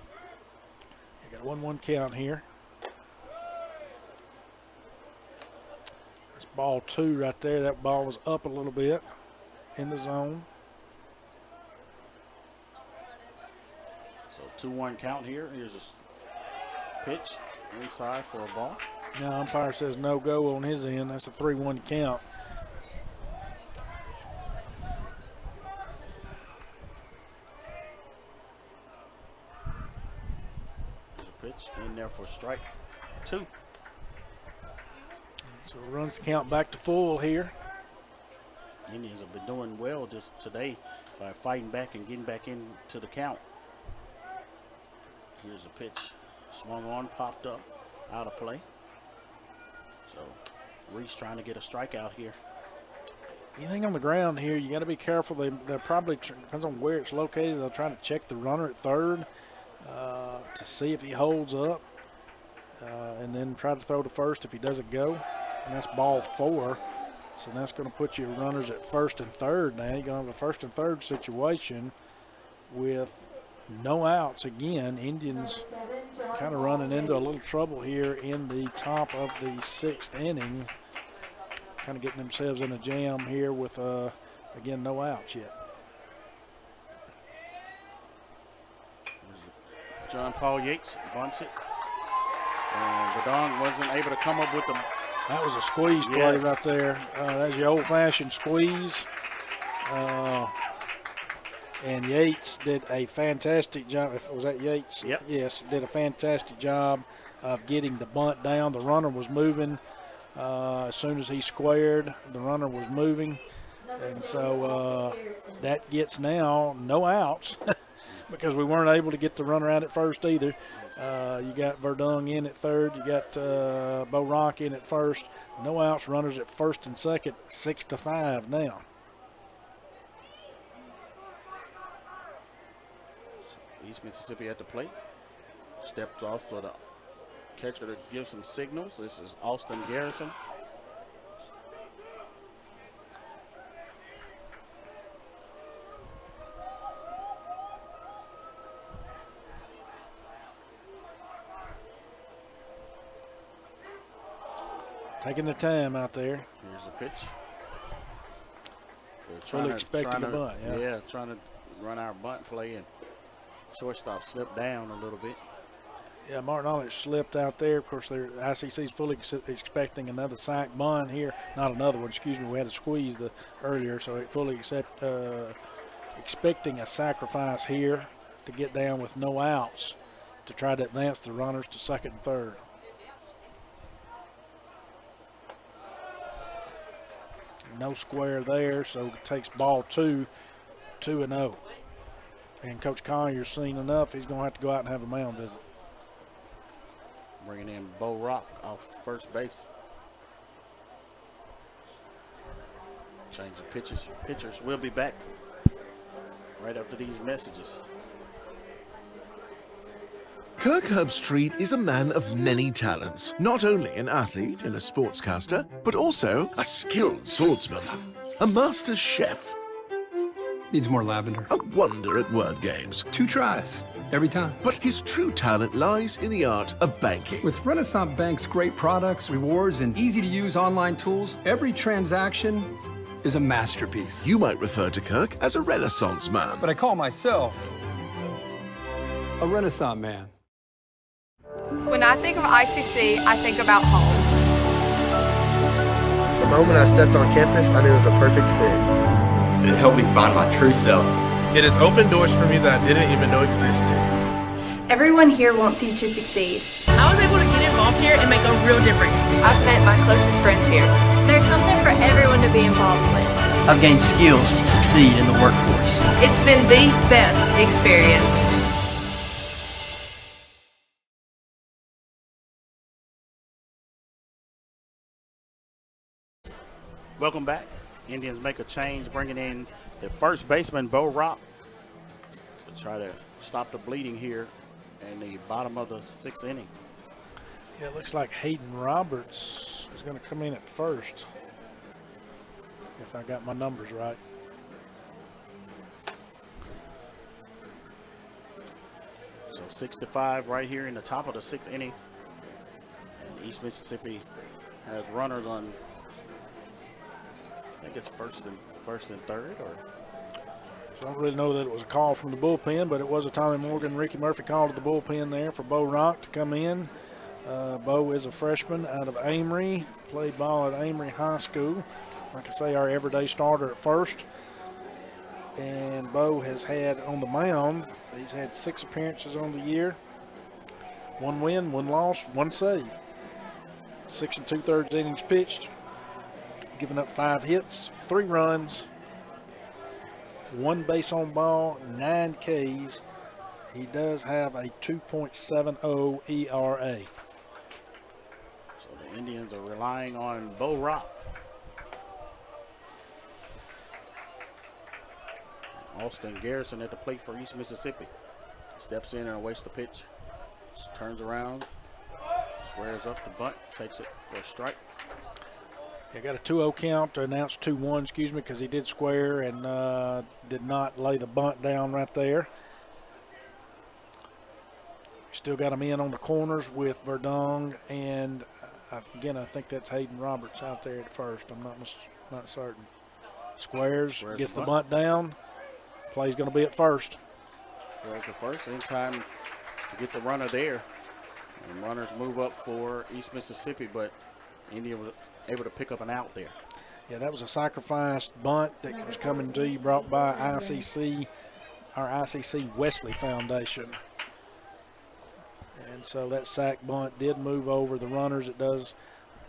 You got a 1-1 count here. Ball 2 right there. That ball was up a little bit in the zone. So 2-1 count here. Here's a pitch inside for a ball. Now umpire says no go on his end. That's a 3-1 count. There's a pitch in there for strike 2. So runs the count back to full here. Indians have been doing well today by fighting back and getting back into the count. Here's a pitch. Swung on, popped up, out of play. So Reese trying to get a strikeout here. Anything on the ground here, you got to be careful. They're probably, depends on where it's located, they'll try to check the runner at third to see if he holds up and then try to throw to first if he doesn't go. And that's ball 4. So that's going to put your runners at first and third now. You're going to have a first and third situation with no outs again. Indians kind of running into a little trouble here in the top of the 6th inning. Kind of getting themselves in a jam here with, again, no outs yet. John Paul Yates bunts it. And Verdon wasn't able to come up with the. That was a squeeze play right there. That's your old-fashioned squeeze. And Yates did a fantastic job. Was that Yates? Yep. Yes, did a fantastic job of getting the bunt down. The runner was moving. As soon as he squared, the runner was moving. And so that gets now no outs because we weren't able to get the runner out at first either. You got Verdun in at third. You got Bo Rock in at first. No outs, runners at first and second, 6-5 now. East Mississippi at the plate. Steps off for the catcher to give some signals. This is Austin Garrison. Taking their time out there. Here's the pitch. Fully expecting a bunt. Yeah, trying to run our bunt play, and shortstop slipped down a little bit. Yeah, Martin Aldrich slipped out there. Of course, the ICC's fully expecting another sac bunt here. Not another one, excuse me. We had to squeeze earlier, so it fully expecting a sacrifice here to get down with no outs to try to advance the runners to second and third. No square there, so it takes ball 2, 2-0. And Coach Collier's seen enough. He's going to have to go out and have a mound visit. Bringing in Bo Rock off first base. Change of pitches. Pitchers will be back right after these messages. Kirk Herbstreit is a man of many talents, not only an athlete and a sportscaster, but also a skilled swordsman, a master chef. Needs more lavender. A wonder at word games. 2 tries, every time. But his true talent lies in the art of banking. With Renaissance Bank's great products, rewards, and easy-to-use online tools, every transaction is a masterpiece. You might refer to Kirk as a Renaissance man. But I call myself a Renaissance man. When I think of ICC, I think about home. The moment I stepped on campus, I knew it was a perfect fit. It helped me find my true self. It has opened doors for me that I didn't even know existed. Everyone here wants you to succeed. I was able to get involved here and make a real difference. I've met my closest friends here. There's something for everyone to be involved with. I've gained skills to succeed in the workforce. It's been the best experience. Welcome back. Indians make a change, bringing in the first baseman, Bo Rock, to try to stop the bleeding here in the bottom of the 6th inning. Yeah, it looks like Hayden Roberts is going to come in at first, if I got my numbers right. So 6-5 right here in the top of the 6th inning. And East Mississippi has runners on, I think it's first and third, or Don't really know that it was a call from the bullpen, but it was a Tommy Morgan, Ricky Murphy call to the bullpen there for Bo Rock to come in. Bo is a freshman out of Amory, played ball at Amory High School. Like I say, our everyday starter at first. And Bo has had on the mound, he's had 6 appearances on the year. 1 win, 1 loss, 1 save. 6 2/3 innings pitched, giving up 5 hits, 3 runs, 1 base on ball, 9 Ks. He does have a 2.70 ERA. So the Indians are relying on Bo Rock. Austin Garrison at the plate for East Mississippi. Steps in and awaits the pitch. Just turns around, squares up the bunt, takes it for a strike. He got a 2-0 count to announce 2-1, excuse me, because he did square and did not lay the bunt down right there. Still got him in on the corners with Verdong, and again, I think that's Hayden Roberts out there at first. I'm not certain. Squares gets the bunt down. Play's going to be at first. There's the first, in time to get the runner there. And runners move up for East Mississippi, but Indian was able to pick up an out there. Yeah, that was a sacrificed bunt that was coming to you, brought by ICC, our ICC Wesley Foundation. And so that sack bunt did move over the runners. It does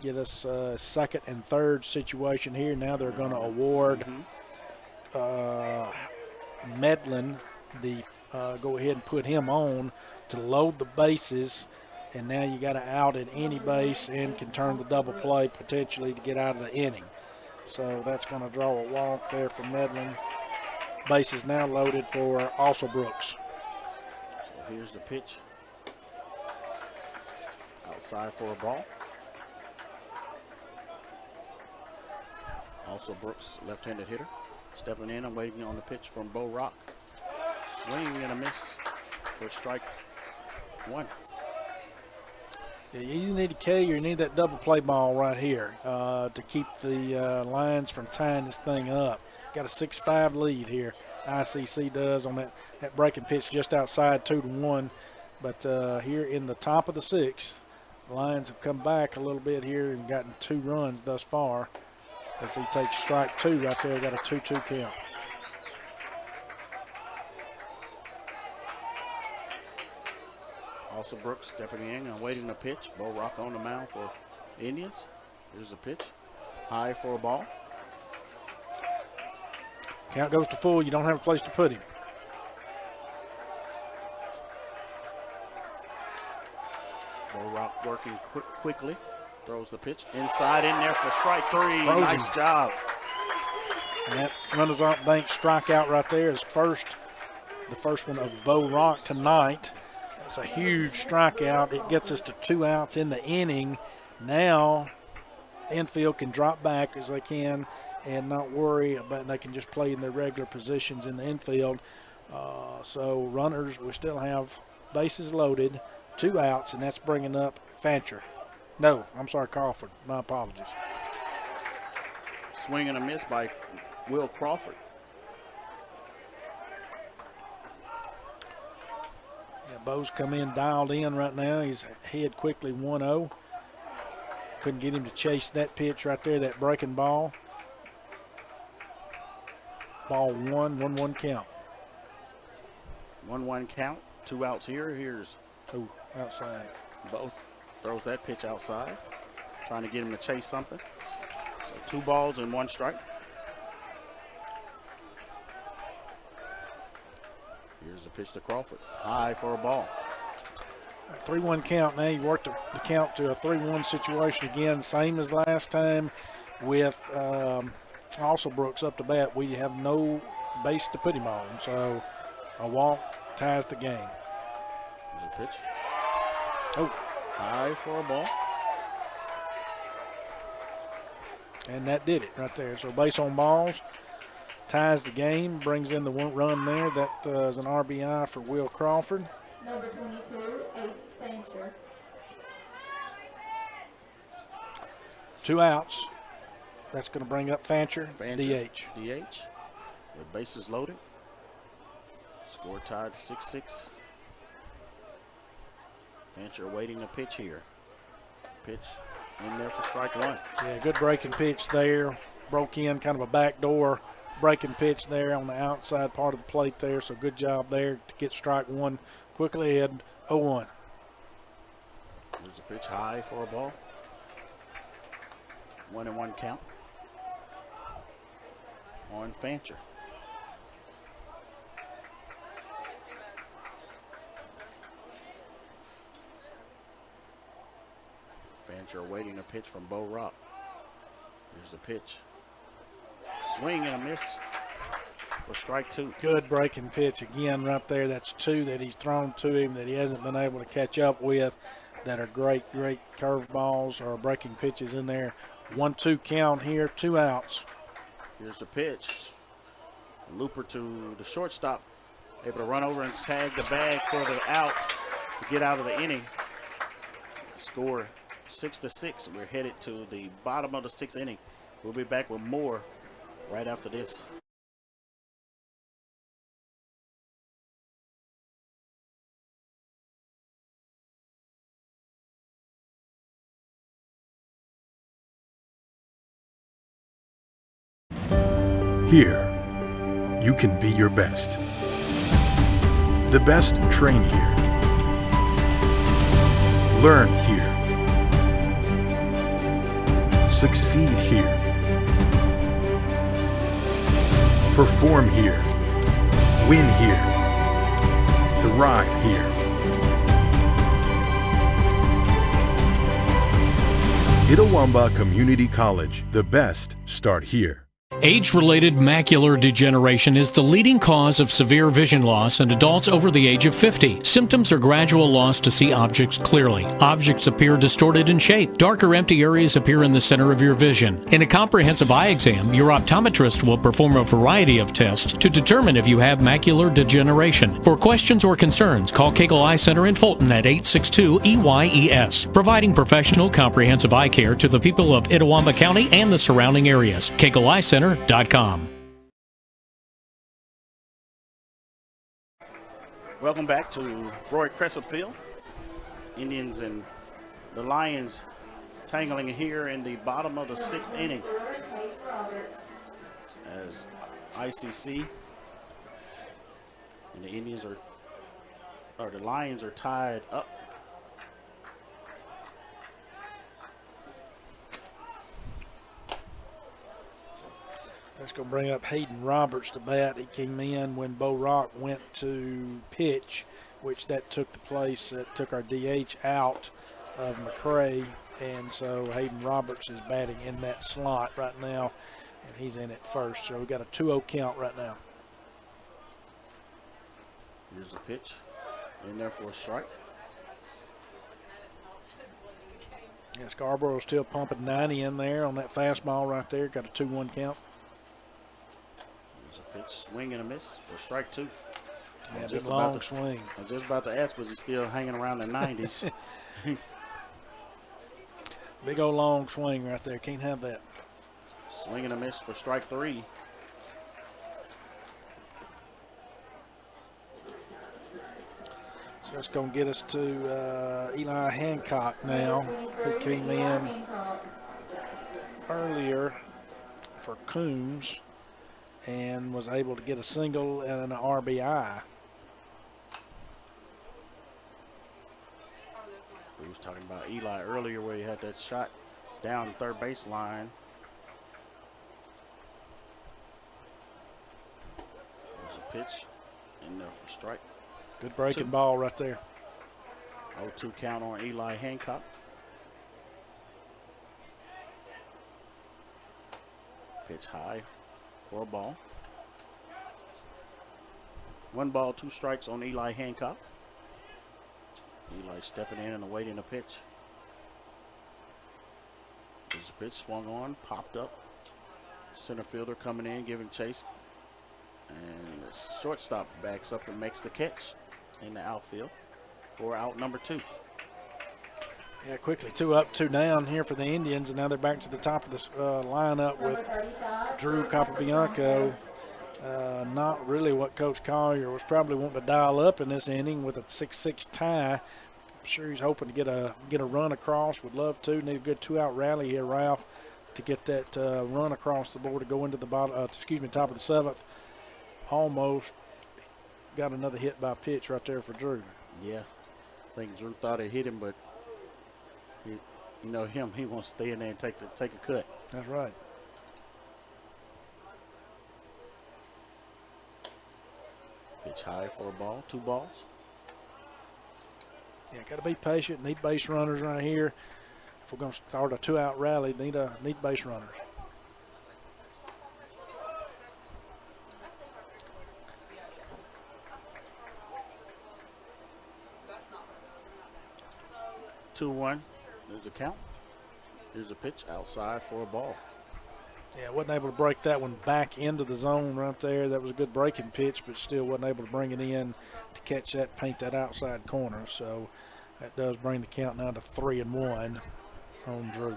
get us a second and third situation here. Now they're going to award Medlin go ahead and put him on to load the bases, and now you got to out at any base and can turn the double play potentially to get out of the inning. So that's going to draw a walk there for Medlin. Bases now loaded for Also Brooks. So here's the pitch. Outside for a ball. Also Brooks, left-handed hitter. Stepping in and waiting on the pitch from Bo Rock. Swing and a miss for strike 1. Yeah, you need a K or you need that double play ball right here to keep the Lions from tying this thing up. Got a 6-5 lead here. ICC does on that breaking pitch just outside 2-1. But here in the top of the 6th, the Lions have come back a little bit here and gotten 2 runs thus far as he takes strike 2 right there. Got a 2-2 count. Also Brooks stepping in and waiting the pitch. Bo Rock on the mound for Indians. Here's the pitch. High for a ball. Count goes to full. You don't have a place to put him. Bo Rock working quickly. Throws the pitch inside in there for strike 3. Frozen. Nice job. And that Renaissance Bank strikeout right there is the first one of Bo Rock tonight. It's a huge strikeout. It gets us to 2 outs in the inning. Now, infield can drop back as they can and not worry about, they can just play in their regular positions in the infield. So runners, we still have bases loaded, 2 outs, and that's bringing up Fancher. No, I'm sorry, Crawford. My apologies. Swing and a miss by Will Crawford. Yeah, Bo's come in dialed in right now. He's head quickly 1-0. Couldn't get him to chase that pitch right there, that breaking ball. Ball 1-1 count. 1-1 count. 2 outs here. Here's outside. Bo throws that pitch outside, trying to get him to chase something. So 2 balls and 1 strike. Here's the pitch to Crawford. High for a ball. 3-1 count now. You worked the count to a 3-1 situation again, same as last time with Also Brooks up to bat. We have no base to put him on, so a walk ties the game. Here's a pitch. Oh. High for a ball. And that did it right there. So base on balls, ties the game, brings in the 1 run there. That is an RBI for Will Crawford. Number 22, 8 Fancher. 2 outs. That's going to bring up Fancher, DH. DH. The bases loaded. Score tied 6-6. Fancher waiting a pitch here. Pitch in there for strike one. Yeah, good breaking pitch there. Broke in kind of a backdoor breaking pitch there on the outside part of the plate there. So good job there to get strike one quickly ahead 0-1. There's a pitch high for a ball. 1-1 count on Fancher. Fancher awaiting a pitch from Bo Rock. Here's a pitch. Swing and a miss for strike two. Good breaking pitch again right there. That's two that he's thrown to him that he hasn't been able to catch up with that are great curveballs or breaking pitches in there. 1-2 count here, 2 outs. Here's a pitch. A looper to the shortstop. Able to run over and tag the bag for the out to get out of the inning. Score 6-6. We're headed to the bottom of the 6th inning. We'll be back with more right after this. Here, you can be your best. The best train here. Learn here. Succeed here. Perform here. Win here. Thrive here. Itawamba Community College. The best start here. Age-related macular degeneration is the leading cause of severe vision loss in adults over the age of 50. Symptoms are gradual loss to see objects clearly. Objects appear distorted in shape. Darker empty areas appear in the center of your vision. In a comprehensive eye exam, your optometrist will perform a variety of tests to determine if you have macular degeneration. For questions or concerns, call Cagle Eye Center in Fulton at 862-EYES, providing professional comprehensive eye care to the people of Itawamba County and the surrounding areas. Cagle Eye Center.com. Welcome back to Roy Crescent Field. Indians and the Lions tangling here in the bottom of the 6th inning as ICC and the Indians or the Lions are tied up. That's going to bring up Hayden Roberts to bat. He came in when Bo Rock went to pitch, which that took the place, that took our DH out of McCray. And so Hayden Roberts is batting in that slot right now, and he's in at first. So we've got a 2-0 count right now. Here's a pitch in there for a strike. Yeah, Scarborough's still pumping 90 in there on that fastball right there. Got a 2-1 count. Pitch, swing and a miss for strike two. Yeah, big long swing. I was just about to ask, was he still hanging around the 90s? Big old long swing right there. Can't have that. Swing and a miss for strike three. So that's going to get us to Eli Hancock now, who came in earlier for Coombs and was able to get a single and an RBI. We was talking about Eli earlier where he had that shot down third baseline. There's a pitch in there for strike. Good breaking ball right there. 0-2 count on Eli Hancock. Pitch high for a ball. 1 ball, 2 strikes on Eli Hancock. Eli stepping in and awaiting a pitch. There's a pitch swung on, popped up. Center fielder coming in, giving chase. And the shortstop backs up and makes the catch in the outfield for out number 2. Yeah, quickly 2 up, 2 down here for the Indians, and now they're back to the top of the lineup with Drew Capobianco Not really what Coach Collier was probably wanting to dial up in this inning with a 6-6 tie. I'm sure he's hoping to get a run across. Would love to. Need a good 2-out rally here, Ralph, to get that run across the board to go into the top of the 7th. Almost got another hit by pitch right there for Drew. Yeah, I think Drew thought it hit him, but you know him, he wants to stay in there and take a cut. That's right. Pitch high for a ball, 2 balls. Yeah, got to be patient. Need base runners right here. If we're going to start a 2-out rally, need base runners. Two one. There's a count. Here's a pitch outside for a ball. Yeah, wasn't able to break that one back into the zone right there. That was a good breaking pitch, but still wasn't able to bring it in to catch that, paint that outside corner. So that does bring the count now to 3-1 on Drew.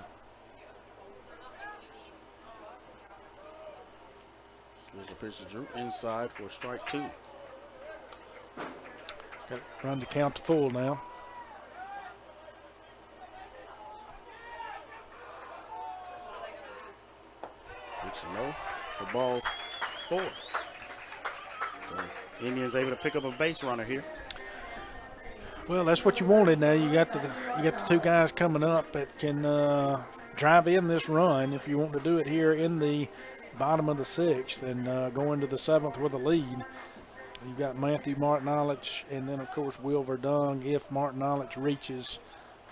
There's a pitch to Drew inside for strike 2. Got to run the count to full now. It's low for ball 4. So Indians able to pick up a base runner here. Well, that's what you wanted. Now you got the 2 guys coming up that can drive in this run. If you want to do it here in the bottom of the 6th and go into the 7th with a lead, you got Matthew Martinellich and then of course Will Verdung. If Martinellich reaches,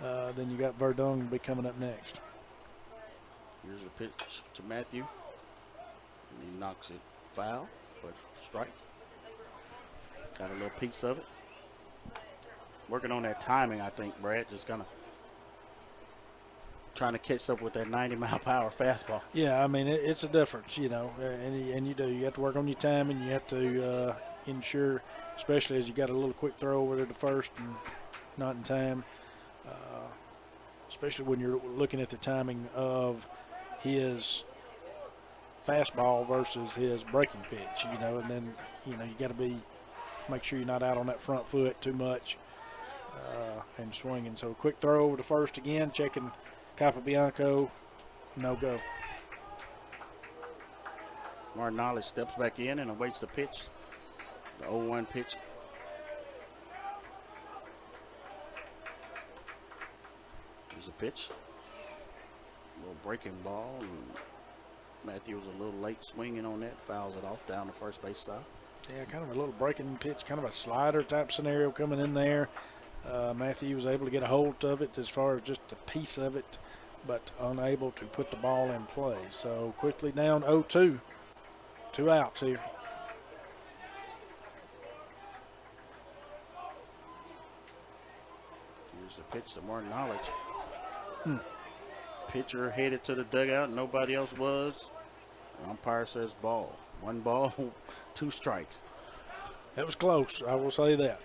then you got Verdung to be coming up next. Here's a pitch to Matthew. And he knocks it foul, but strike. Got a little piece of it. Working on that timing, I think, Brad. Just kind of trying to catch up with that 90-mile-per-hour fastball. Yeah, I mean, it's a difference, you know, and you do. You have to work on your timing. You have to ensure, especially as you got a little quick throw over there to first and not in time, especially when you're looking at the timing of his fastball versus his breaking pitch, you know, and then, you know, you got to make sure you're not out on that front foot too much and swinging. So quick throw over to first again, checking Capobianco, no go. Martinelli steps back in and awaits the pitch, the 0-1 pitch. There's a pitch, a little breaking ball, and Matthew was a little late swinging on that, fouls it off down the first base side. Yeah, kind of a little breaking pitch, kind of a slider type scenario coming in there. Matthew was able to get a hold of it as far as just a piece of it, but unable to put the ball in play. So quickly down 0-2, 2 outs here. Here's the pitch to Martinelli. Pitcher headed to the dugout, nobody else was. Umpire says ball. 1 ball, 2 strikes. That was close, I will say that.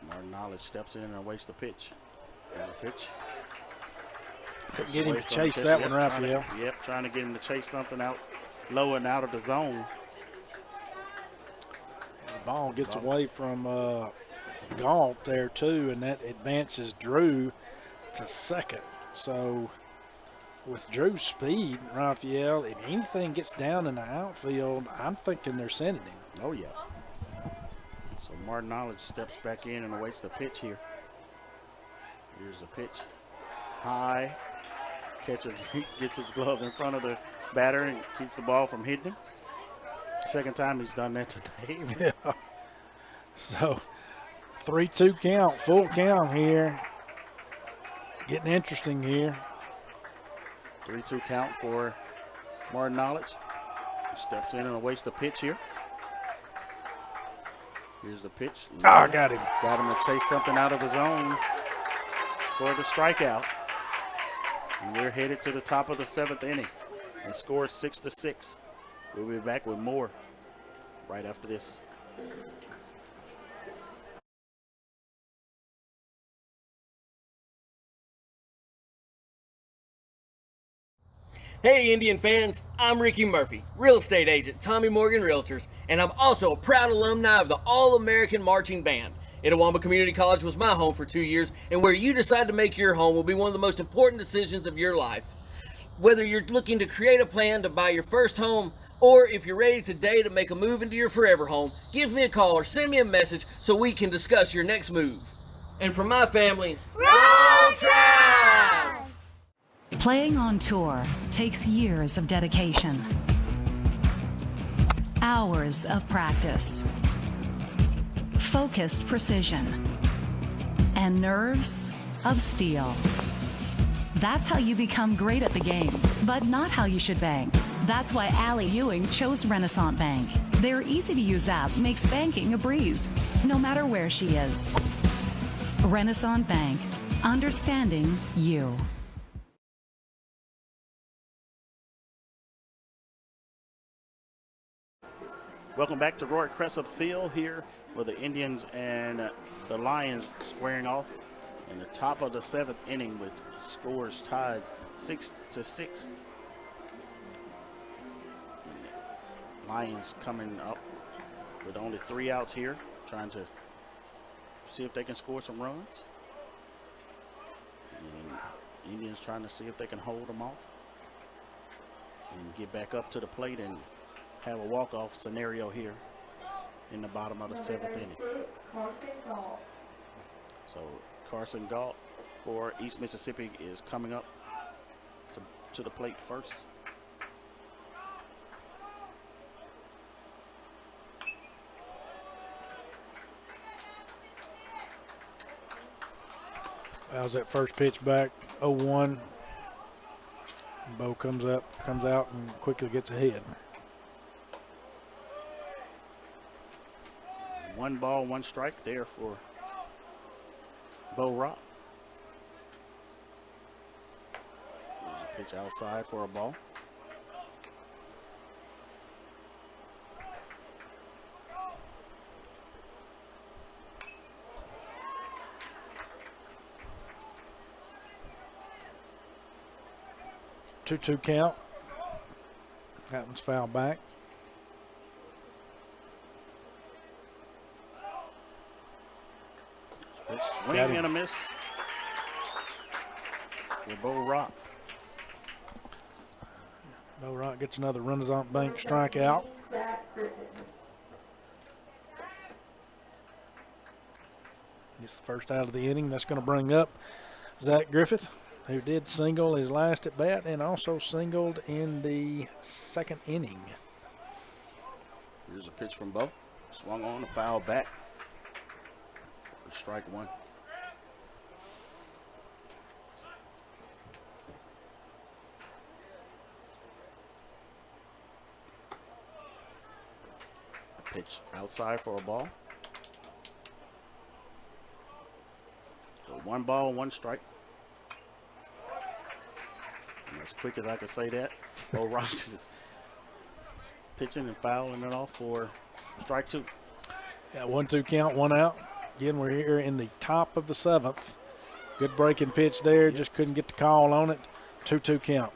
Martinelli steps in and awaits the pitch. There's a pitch. Couldn't get him to chase that one, Raphael. Yep, trying to get him to chase something out low and out of the zone. The ball gets away from Galt there too, and that advances Drew to second. So with Drew's speed, Raphael, if anything gets down in the outfield, I'm thinking they're sending him. Oh yeah. So Martinelli steps back in and awaits the pitch here. Here's the pitch. High. Catcher gets his glove in front of the batter and keeps the ball from hitting him. Second time he's done that today. Yeah. So 3-2 count, full count here. Getting interesting here. 3-2 count for Martinelli. He steps in and awaits the pitch here. Here's the pitch. I got him. Got him to chase something out of the zone for the strikeout. And we're headed to the top of the 7th inning. And score 6-6. We'll be back with more right after this. Hey Indian fans, I'm Ricky Murphy, real estate agent, Tommy Morgan Realtors, and I'm also a proud alumni of the All-American Marching Band. Itawamba Community College was my home for 2 years, and where you decide to make your home will be one of the most important decisions of your life. Whether you're looking to create a plan to buy your first home, or if you're ready today to make a move into your forever home, give me a call or send me a message so we can discuss your next move. And for my family, Roll Tribe! Playing on tour takes years of dedication, hours of practice, focused precision, and nerves of steel. That's how you become great at the game, but not how you should bank. That's why Allie Ewing chose Renaissance Bank. Their easy-to-use app makes banking a breeze, no matter where she is. Renaissance Bank, understanding you. Welcome back to Roy Crescent Field here with the Indians and the Lions squaring off in the top of the 7th inning with scores tied 6-6. Lions coming up with only 3 outs here, trying to see if they can score some runs. And Indians trying to see if they can hold them off and get back up to the plate and have a walk-off scenario here in the bottom of the 7th inning. So Carson Galt for East Mississippi is coming up to the plate first. How's that first pitch back? 0-1. Bo comes out and quickly gets ahead. 1 ball, 1 strike there for Bo Rock. There's a pitch outside for a ball. Two count. That one's fouled back. Pitch swing and a miss for Bo Rock. Bo Rock gets another Renaissance Bank strikeout. Gets the first out of the inning. That's going to bring up Zach Griffith, who did single his last at bat and also singled in the 2nd inning. Here's a pitch from Bo. Swung on, a foul back. Strike 1. A pitch outside for a ball. So 1 ball, 1 strike. And as quick as I can say that, Bo Rock is pitching and fouling it off for strike 2. Yeah, 1-2 count, 1 out. Again, we're here in the top of the 7th. Good breaking pitch there, just couldn't get the call on it. 2-2 count.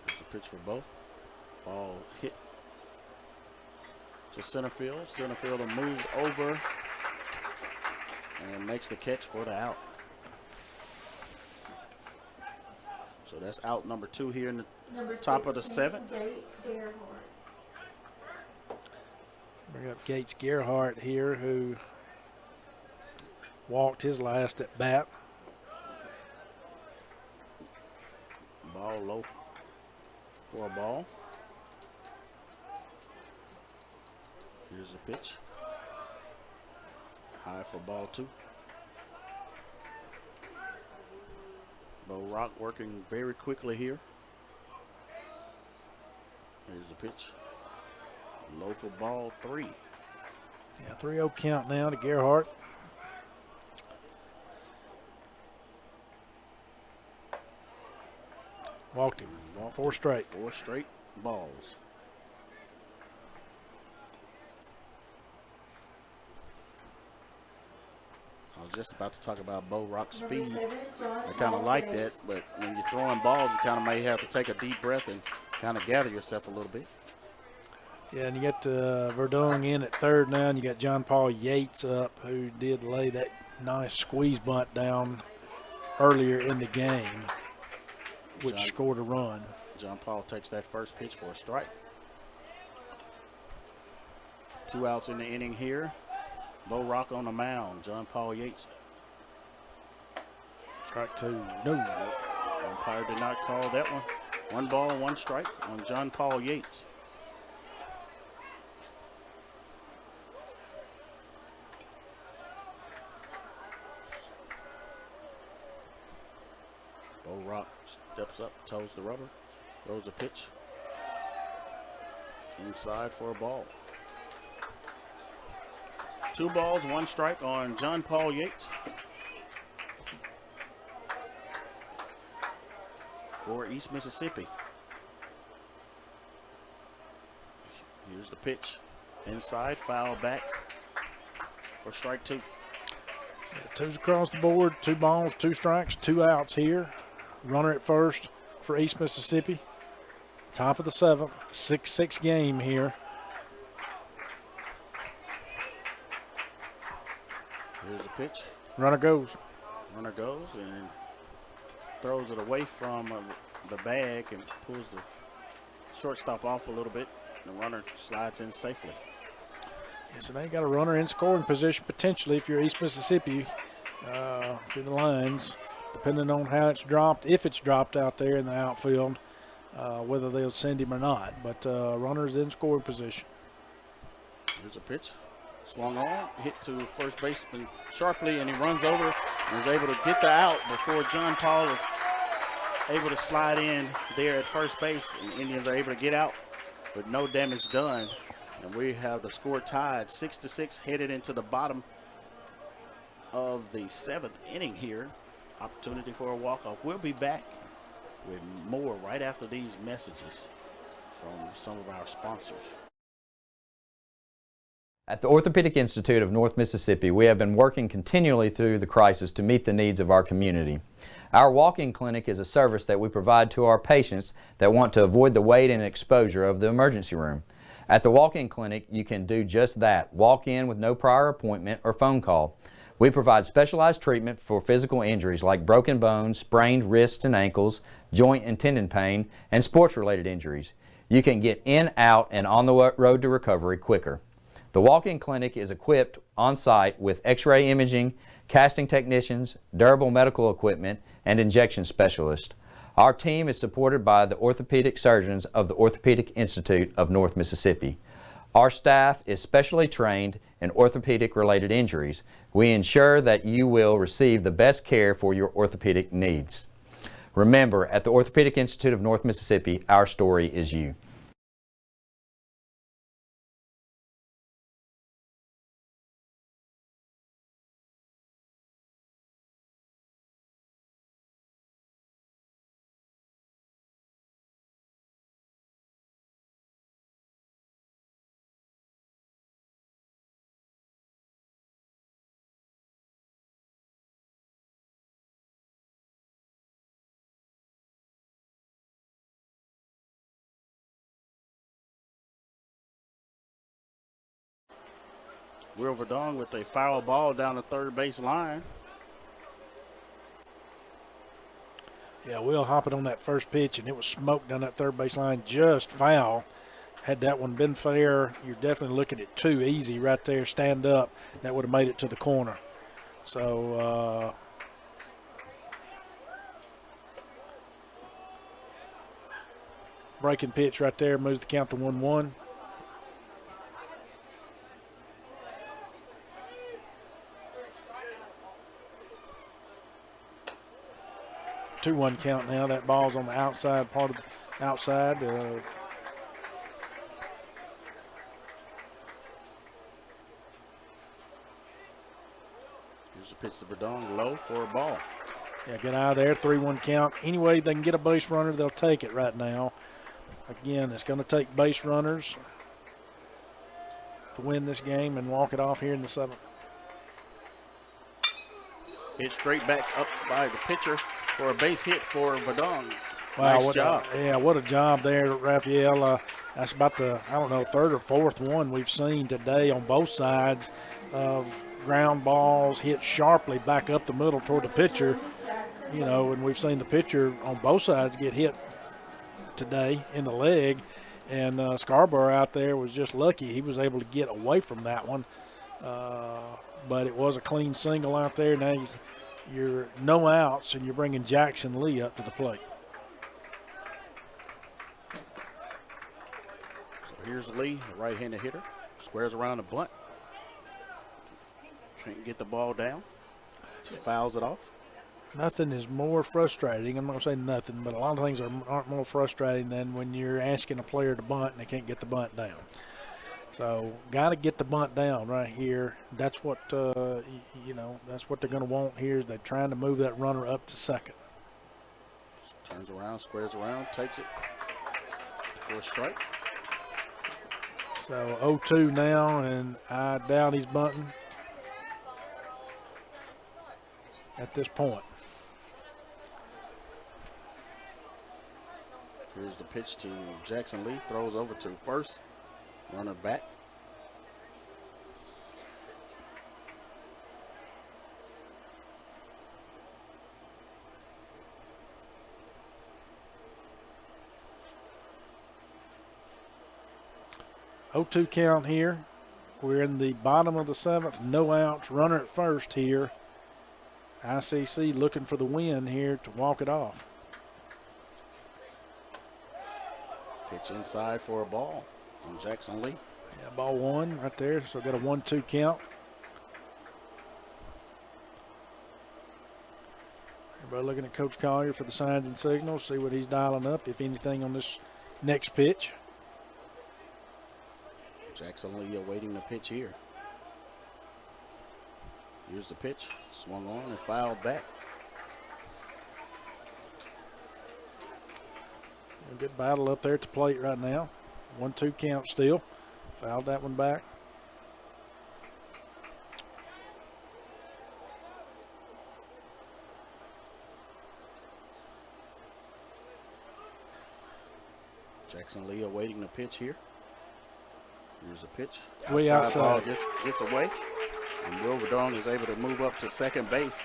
There's a pitch for Bo. Ball hit to center field. Center fielder moves over and makes the catch for the out. So that's out number 2 here in the top of the 7th. Bring up Gates Gerhardt here, who walked his last at bat. Ball low for a ball. Here's a pitch. High for ball 2. Bo Rock working very quickly here. Here's a pitch. Low for ball 3. Yeah, 3-0 count now to Gerhardt. Walked him. 4 straight. 4 straight balls. was just about to talk about Bo Rock's speed. I kind of like that, but when you're throwing balls, you kind of may have to take a deep breath and kind of gather yourself a little bit. Yeah, and you got Verdung in at third now, and you got John Paul Yates up, who did lay that nice squeeze bunt down earlier in the game, which scored a run. John Paul takes that first pitch for a strike. 2 outs in the inning here. Bo Rock on the mound. John Paul Yates. Strike 2. No. Umpire did not call that one. 1 ball, 1 strike on John Paul Yates. Bo Rock steps up, toes the rubber, throws the pitch. Inside for a ball. 2 balls, 1 strike on John Paul Yates. For East Mississippi. Here's the pitch. Inside, foul back for strike 2. Yeah, 2's across the board, 2 balls, 2 strikes, 2 outs here. Runner at first for East Mississippi. Top of the 7th, 6-6 game here. Here's the pitch. Runner goes. Runner goes and throws it away from the bag and pulls the shortstop off a little bit. The runner slides in safely. Yes, and they got a runner in scoring position potentially if you're East Mississippi through the lines, depending on how it's dropped, if it's dropped out there in the outfield, whether they'll send him or not. But runner's in scoring position. Here's a pitch. Swung on, hit to first baseman sharply, and he runs over and is able to get the out before John Paul is able to slide in there at first base. And the Indians are able to get out, but no damage done. And we have the score tied 6-6, headed into the bottom of the 7th inning here. Opportunity for a walk-off. We'll be back with more right after these messages from some of our sponsors. At the Orthopedic Institute of North Mississippi, we have been working continually through the crisis to meet the needs of our community. Our walk-in clinic is a service that we provide to our patients that want to avoid the wait and exposure of the emergency room. At the walk-in clinic, you can do just that. Walk in with no prior appointment or phone call. We provide specialized treatment for physical injuries like broken bones, sprained wrists and ankles, joint and tendon pain, and sports-related injuries. You can get in, out, and on the road to recovery quicker. The walk-in clinic is equipped on-site with x-ray imaging, casting technicians, durable medical equipment, and injection specialists. Our team is supported by the orthopedic surgeons of the Orthopedic Institute of North Mississippi. Our staff is specially trained in orthopedic-related injuries. We ensure that you will receive the best care for your orthopedic needs. Remember, at the Orthopedic Institute of North Mississippi, our story is you. Will Verdong with a foul ball down the third base line. Yeah, Will hopping on that first pitch, and it was smoked down that third base line, just foul. Had that one been fair, you're definitely looking at 2 easy right there, stand up. That would have made it to the corner. So, breaking pitch right there moves the count to 1-1. 2-1 count now. That ball's on the outside part of the outside. Here's a pitch to Verdong, low for a ball. Yeah, get out of there. 3-1 count. Any way they can get a base runner, they'll take it right now. Again, it's going to take base runners to win this game and walk it off here in the 7th. Hit straight back up by the pitcher for a base hit for Verdun. Wow, nice job. What a job there, Raphael. That's about the, third or fourth one we've seen today on both sides of ground balls hit sharply back up the middle toward the pitcher. And we've seen the pitcher on both sides get hit today in the leg. And Scarborough out there was just lucky. He was able to get away from that one. But it was a clean single out there. Now you're no outs, and you're bringing Jackson Lee up to the plate. So here's Lee, a right-handed hitter. Squares around the bunt. Can't get the ball down. Fouls it off. Nothing is more frustrating. I'm not going to say nothing, but a lot of things aren't more frustrating than when you're asking a player to bunt and they can't get the bunt down. So got to get the bunt down right here. That's what, that's what they're going to want here, is they're trying to move that runner up to second. Turns around, squares around, takes it for a strike. So 0-2 now, and I doubt he's bunting at this point. Here's the pitch to Jackson Lee. Throws over to first. Runner back. (0-2) count here. We're in the bottom of the seventh. No outs. Runner at first here. ICC looking for the win here to walk it off. Pitch inside for a ball on Jackson Lee. Yeah, ball one right there. So got a 1-2 count. Everybody looking at Coach Collier for the signs and signals, see what he's dialing up, if anything, on this next pitch. Jackson Lee awaiting the pitch here. Here's the pitch. Swung on and fouled back. A good battle up there at the plate right now. 1-2 count still. Fouled that one back. Jackson Lee awaiting the pitch here. Here's a pitch. Way outside. Ball gets away. And Will Verdun is able to move up to second base.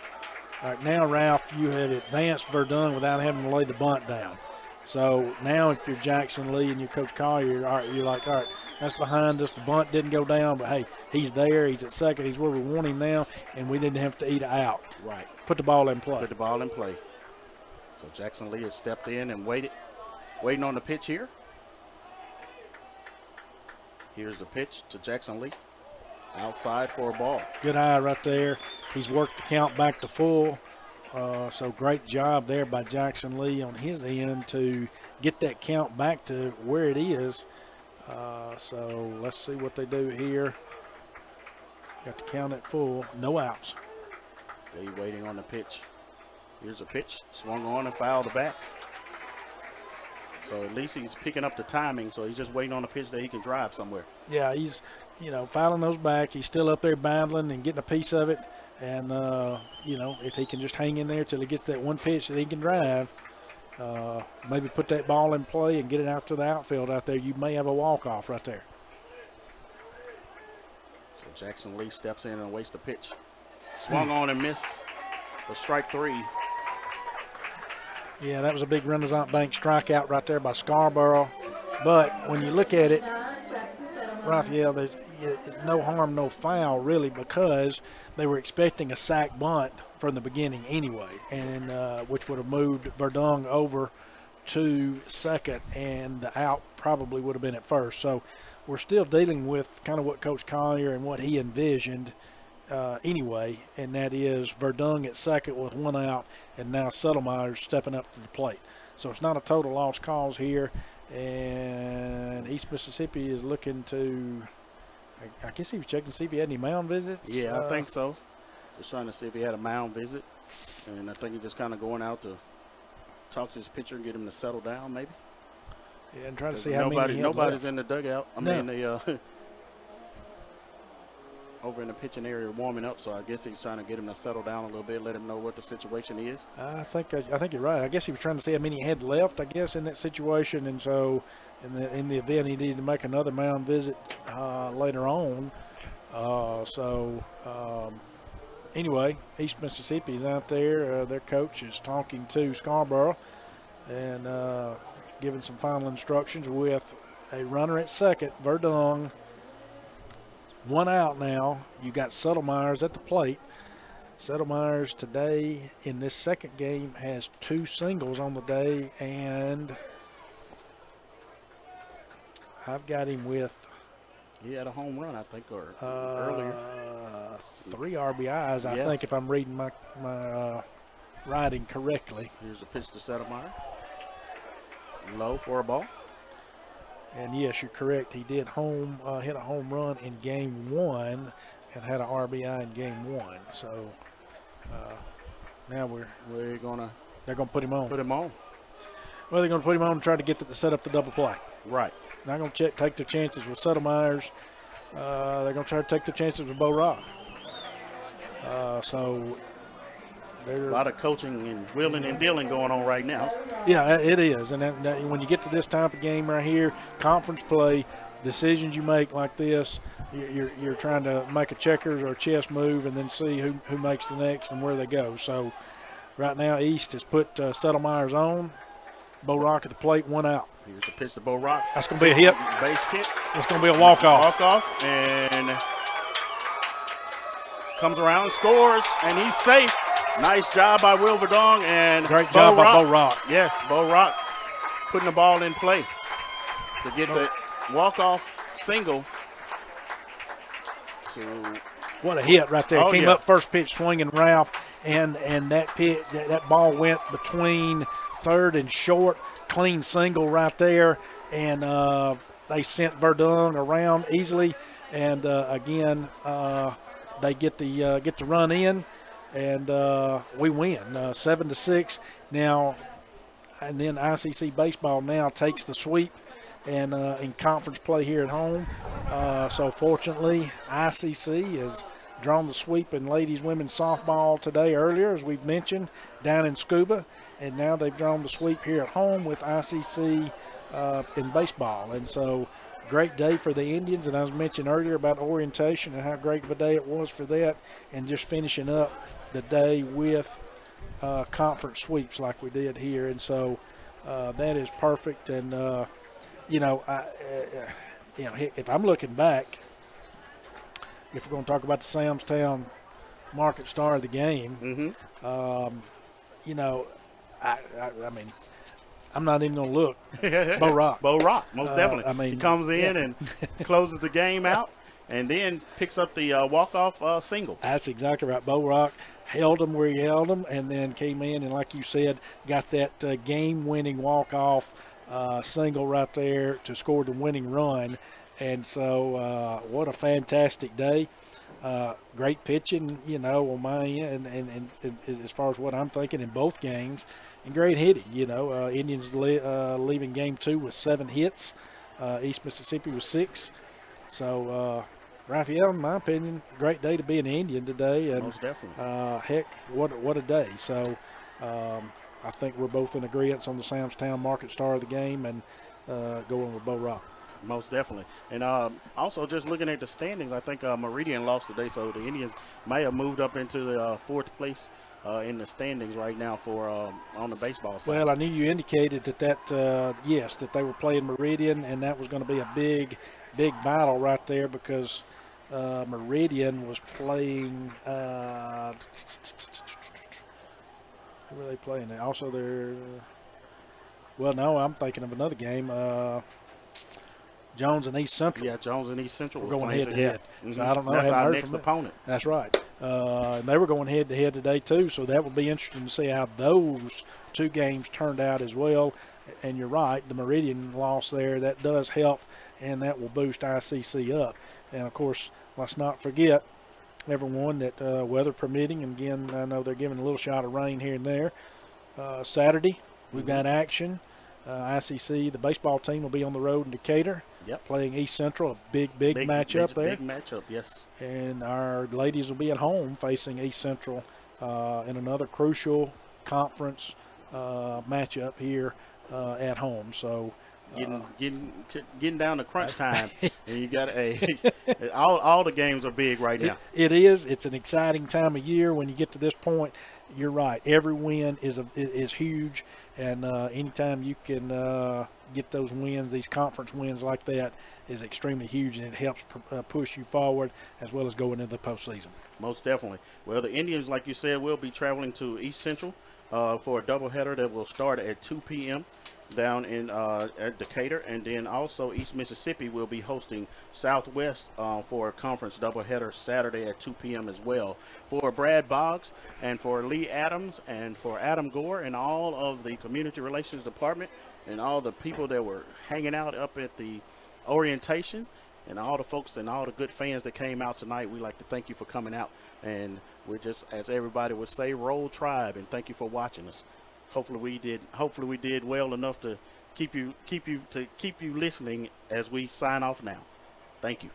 All right, now, Ralph, you had advanced Verdun without having to lay the bunt down. So now if you're Jackson Lee and you're Coach Collier, all right, you're like, all right, that's behind us. The bunt didn't go down, but, hey, he's there. He's at second. He's where we want him now, and we didn't have to eat out. Right. Put the ball in play. Put the ball in play. So Jackson Lee has stepped in and waiting on the pitch here. Here's the pitch to Jackson Lee. Outside for a ball. Good eye right there. He's worked the count back to full. So great job there by Jackson Lee on his end to get that count back to where it is. So let's see what they do here. Got the count at full. No outs. Lee waiting on the pitch. Here's a pitch. Swung on and fouled the back. So at least he's picking up the timing, so he's just waiting on a pitch that he can drive somewhere. Yeah, he's, fouling those back. He's still up there battling and getting a piece of it. And, if he can just hang in there till he gets that one pitch that he can drive, maybe put that ball in play and get it out to the outfield out there, you may have a walk-off right there. So Jackson Lee steps in and waits the pitch. Swung on and missed for strike three. Yeah, that was a big Renaissance Bank strikeout right there by Scarborough. But when you look at it, Raphael, there's no harm, no foul, really, because they were expecting a sack bunt from the beginning anyway, and which would have moved Verdun over to second, and the out probably would have been at first. So we're still dealing with kind of what Coach Collier and what he envisioned anyway, and that is Verdun at second with one out, and now Settlemeyer's stepping up to the plate. So it's not a total lost cause here, and East Mississippi is looking to, I guess he was checking to see if he had any mound visits. Yeah, I think so. Just trying to see if he had a mound visit, and I think he's just kind of going out to talk to his pitcher and get him to settle down, maybe. Yeah, and trying to see how many he had nobody's left. in the dugout. No. over in the pitching area warming up, so I guess he's trying to get him to settle down a little bit, let him know what the situation is. I think you're right. I guess he was trying to see how many he had left, I guess, in that situation, and so in the event he needed to make another mound visit later on. Anyway, East Mississippi is out there. Their coach is talking to Scarborough and giving some final instructions with a runner at second, Verdung. 1 out now. You got Settlemyers at the plate. Settlemyers today in this second game has 2 singles on the day, and I've got him with. He had a home run, I think, or earlier. 3 RBIs, I think, if I'm reading my writing correctly. Here's the pitch to Settlemeyer. Low for a ball. And yes, you're correct. He did hit a home run in game 1 and had an RBI in game 1. So now they're gonna put him on. Put him on. Well, they're gonna put him on and try to set up the double play. Right. Not gonna take their chances with Settlemyers. They're gonna try to take their chances with Bo Rock. So a lot of coaching and wheeling and dealing going on right now. Yeah, it is. And that, when you get to this type of game right here, conference play, decisions you make like this, you're trying to make a checkers or a chess move and then see who makes the next and where they go. So right now, East has put Settlemyers on. Bo Rock at the plate, 1 out. Here's the pitch to Bo Rock. That's going to be a hit. Base hit. It's going to be a walk-off. Walk-off, and comes around and scores, and he's safe. Nice job by Will Verdong and great job by Bo Rock. Yes, Bo Rock putting the ball in play to get the walk-off single. So what a hit right there. Came up first pitch swinging Ralph, and that ball went between third and short. Clean single right there, and they sent Verdung around easily, and again they get the run in, and we win 7-6 now. And then ICC baseball now takes the sweep and in conference play here at home. So fortunately, ICC has drawn the sweep in ladies women's softball today earlier, as we've mentioned, down in Scuba. And now they've drawn the sweep here at home with ICC in baseball. And so great day for the Indians. And I was mentioning earlier about orientation and how great of a day it was for that. And just finishing up the day with conference sweeps like we did here. And so that is perfect. And, if I'm looking back, if we're going to talk about the Samstown Market Star of the game, I mean, I'm not even going to look. Bo Rock. Bo Rock, most definitely. I mean, he comes in and closes the game out and then picks up the walk-off single. That's exactly right. Bo Rock held him where he held him and then came in and, like you said, got that game-winning walk-off single right there to score the winning run. And so what a fantastic day. Great pitching, on my end, and as far as what I'm thinking in both games. And great hitting, Indians leaving game 2 with 7 hits. East Mississippi was 6. So, Raphael, in my opinion, great day to be an Indian today. And, most definitely. Heck, what a day. So, I think we're both in agreement on the Samstown Market Star of the game and going with Bo Rock. Most definitely. And also just looking at the standings, I think Meridian lost today, so the Indians may have moved up into the 4th place in the standings right now for on the baseball side. Well, I knew you indicated that they were playing Meridian, and that was going to be a big battle right there because Meridian was playing who were they playing? Also, I'm thinking of another game. Jones and East Central. Yeah, Jones and East Central were going head-to-head. Mm-hmm. So I don't know. That's our next from opponent. That's right. And they were going head-to-head today, too, so that will be interesting to see how those 2 games turned out as well. And you're right, the Meridian loss there, that does help, and that will boost ICC up. And, of course, let's not forget, everyone, that weather permitting, and again, I know they're giving a little shot of rain here and there. Saturday, we've got action. ICC, the baseball team, will be on the road in Decatur. playing East Central, a big matchup there. Big matchup, yes. And our ladies will be at home facing East Central in another crucial conference matchup here at home. So getting down to crunch time, and you got all the games are big right now. It is. It's an exciting time of year when you get to this point. You're right. Every win is huge, and anytime you can get those wins, these conference wins like that, is extremely huge, and it helps push you forward as well as going into the postseason. Most definitely. Well, the Indians, like you said, will be traveling to East Central for a doubleheader that will start at 2 p.m. down in at Decatur, and then also East Mississippi will be hosting Southwest for a conference doubleheader Saturday at 2 p.m. as well. For Brad Boggs and for Lee Adams and for Adam Gore and all of the Community Relations Department and all the people that were hanging out up at the orientation and all the folks and all the good fans that came out tonight, we'd like to thank you for coming out. And we're just, as everybody would say, roll Tribe, and thank you for watching us. Hopefully we did well enough to keep you listening as we sign off now. Thank you.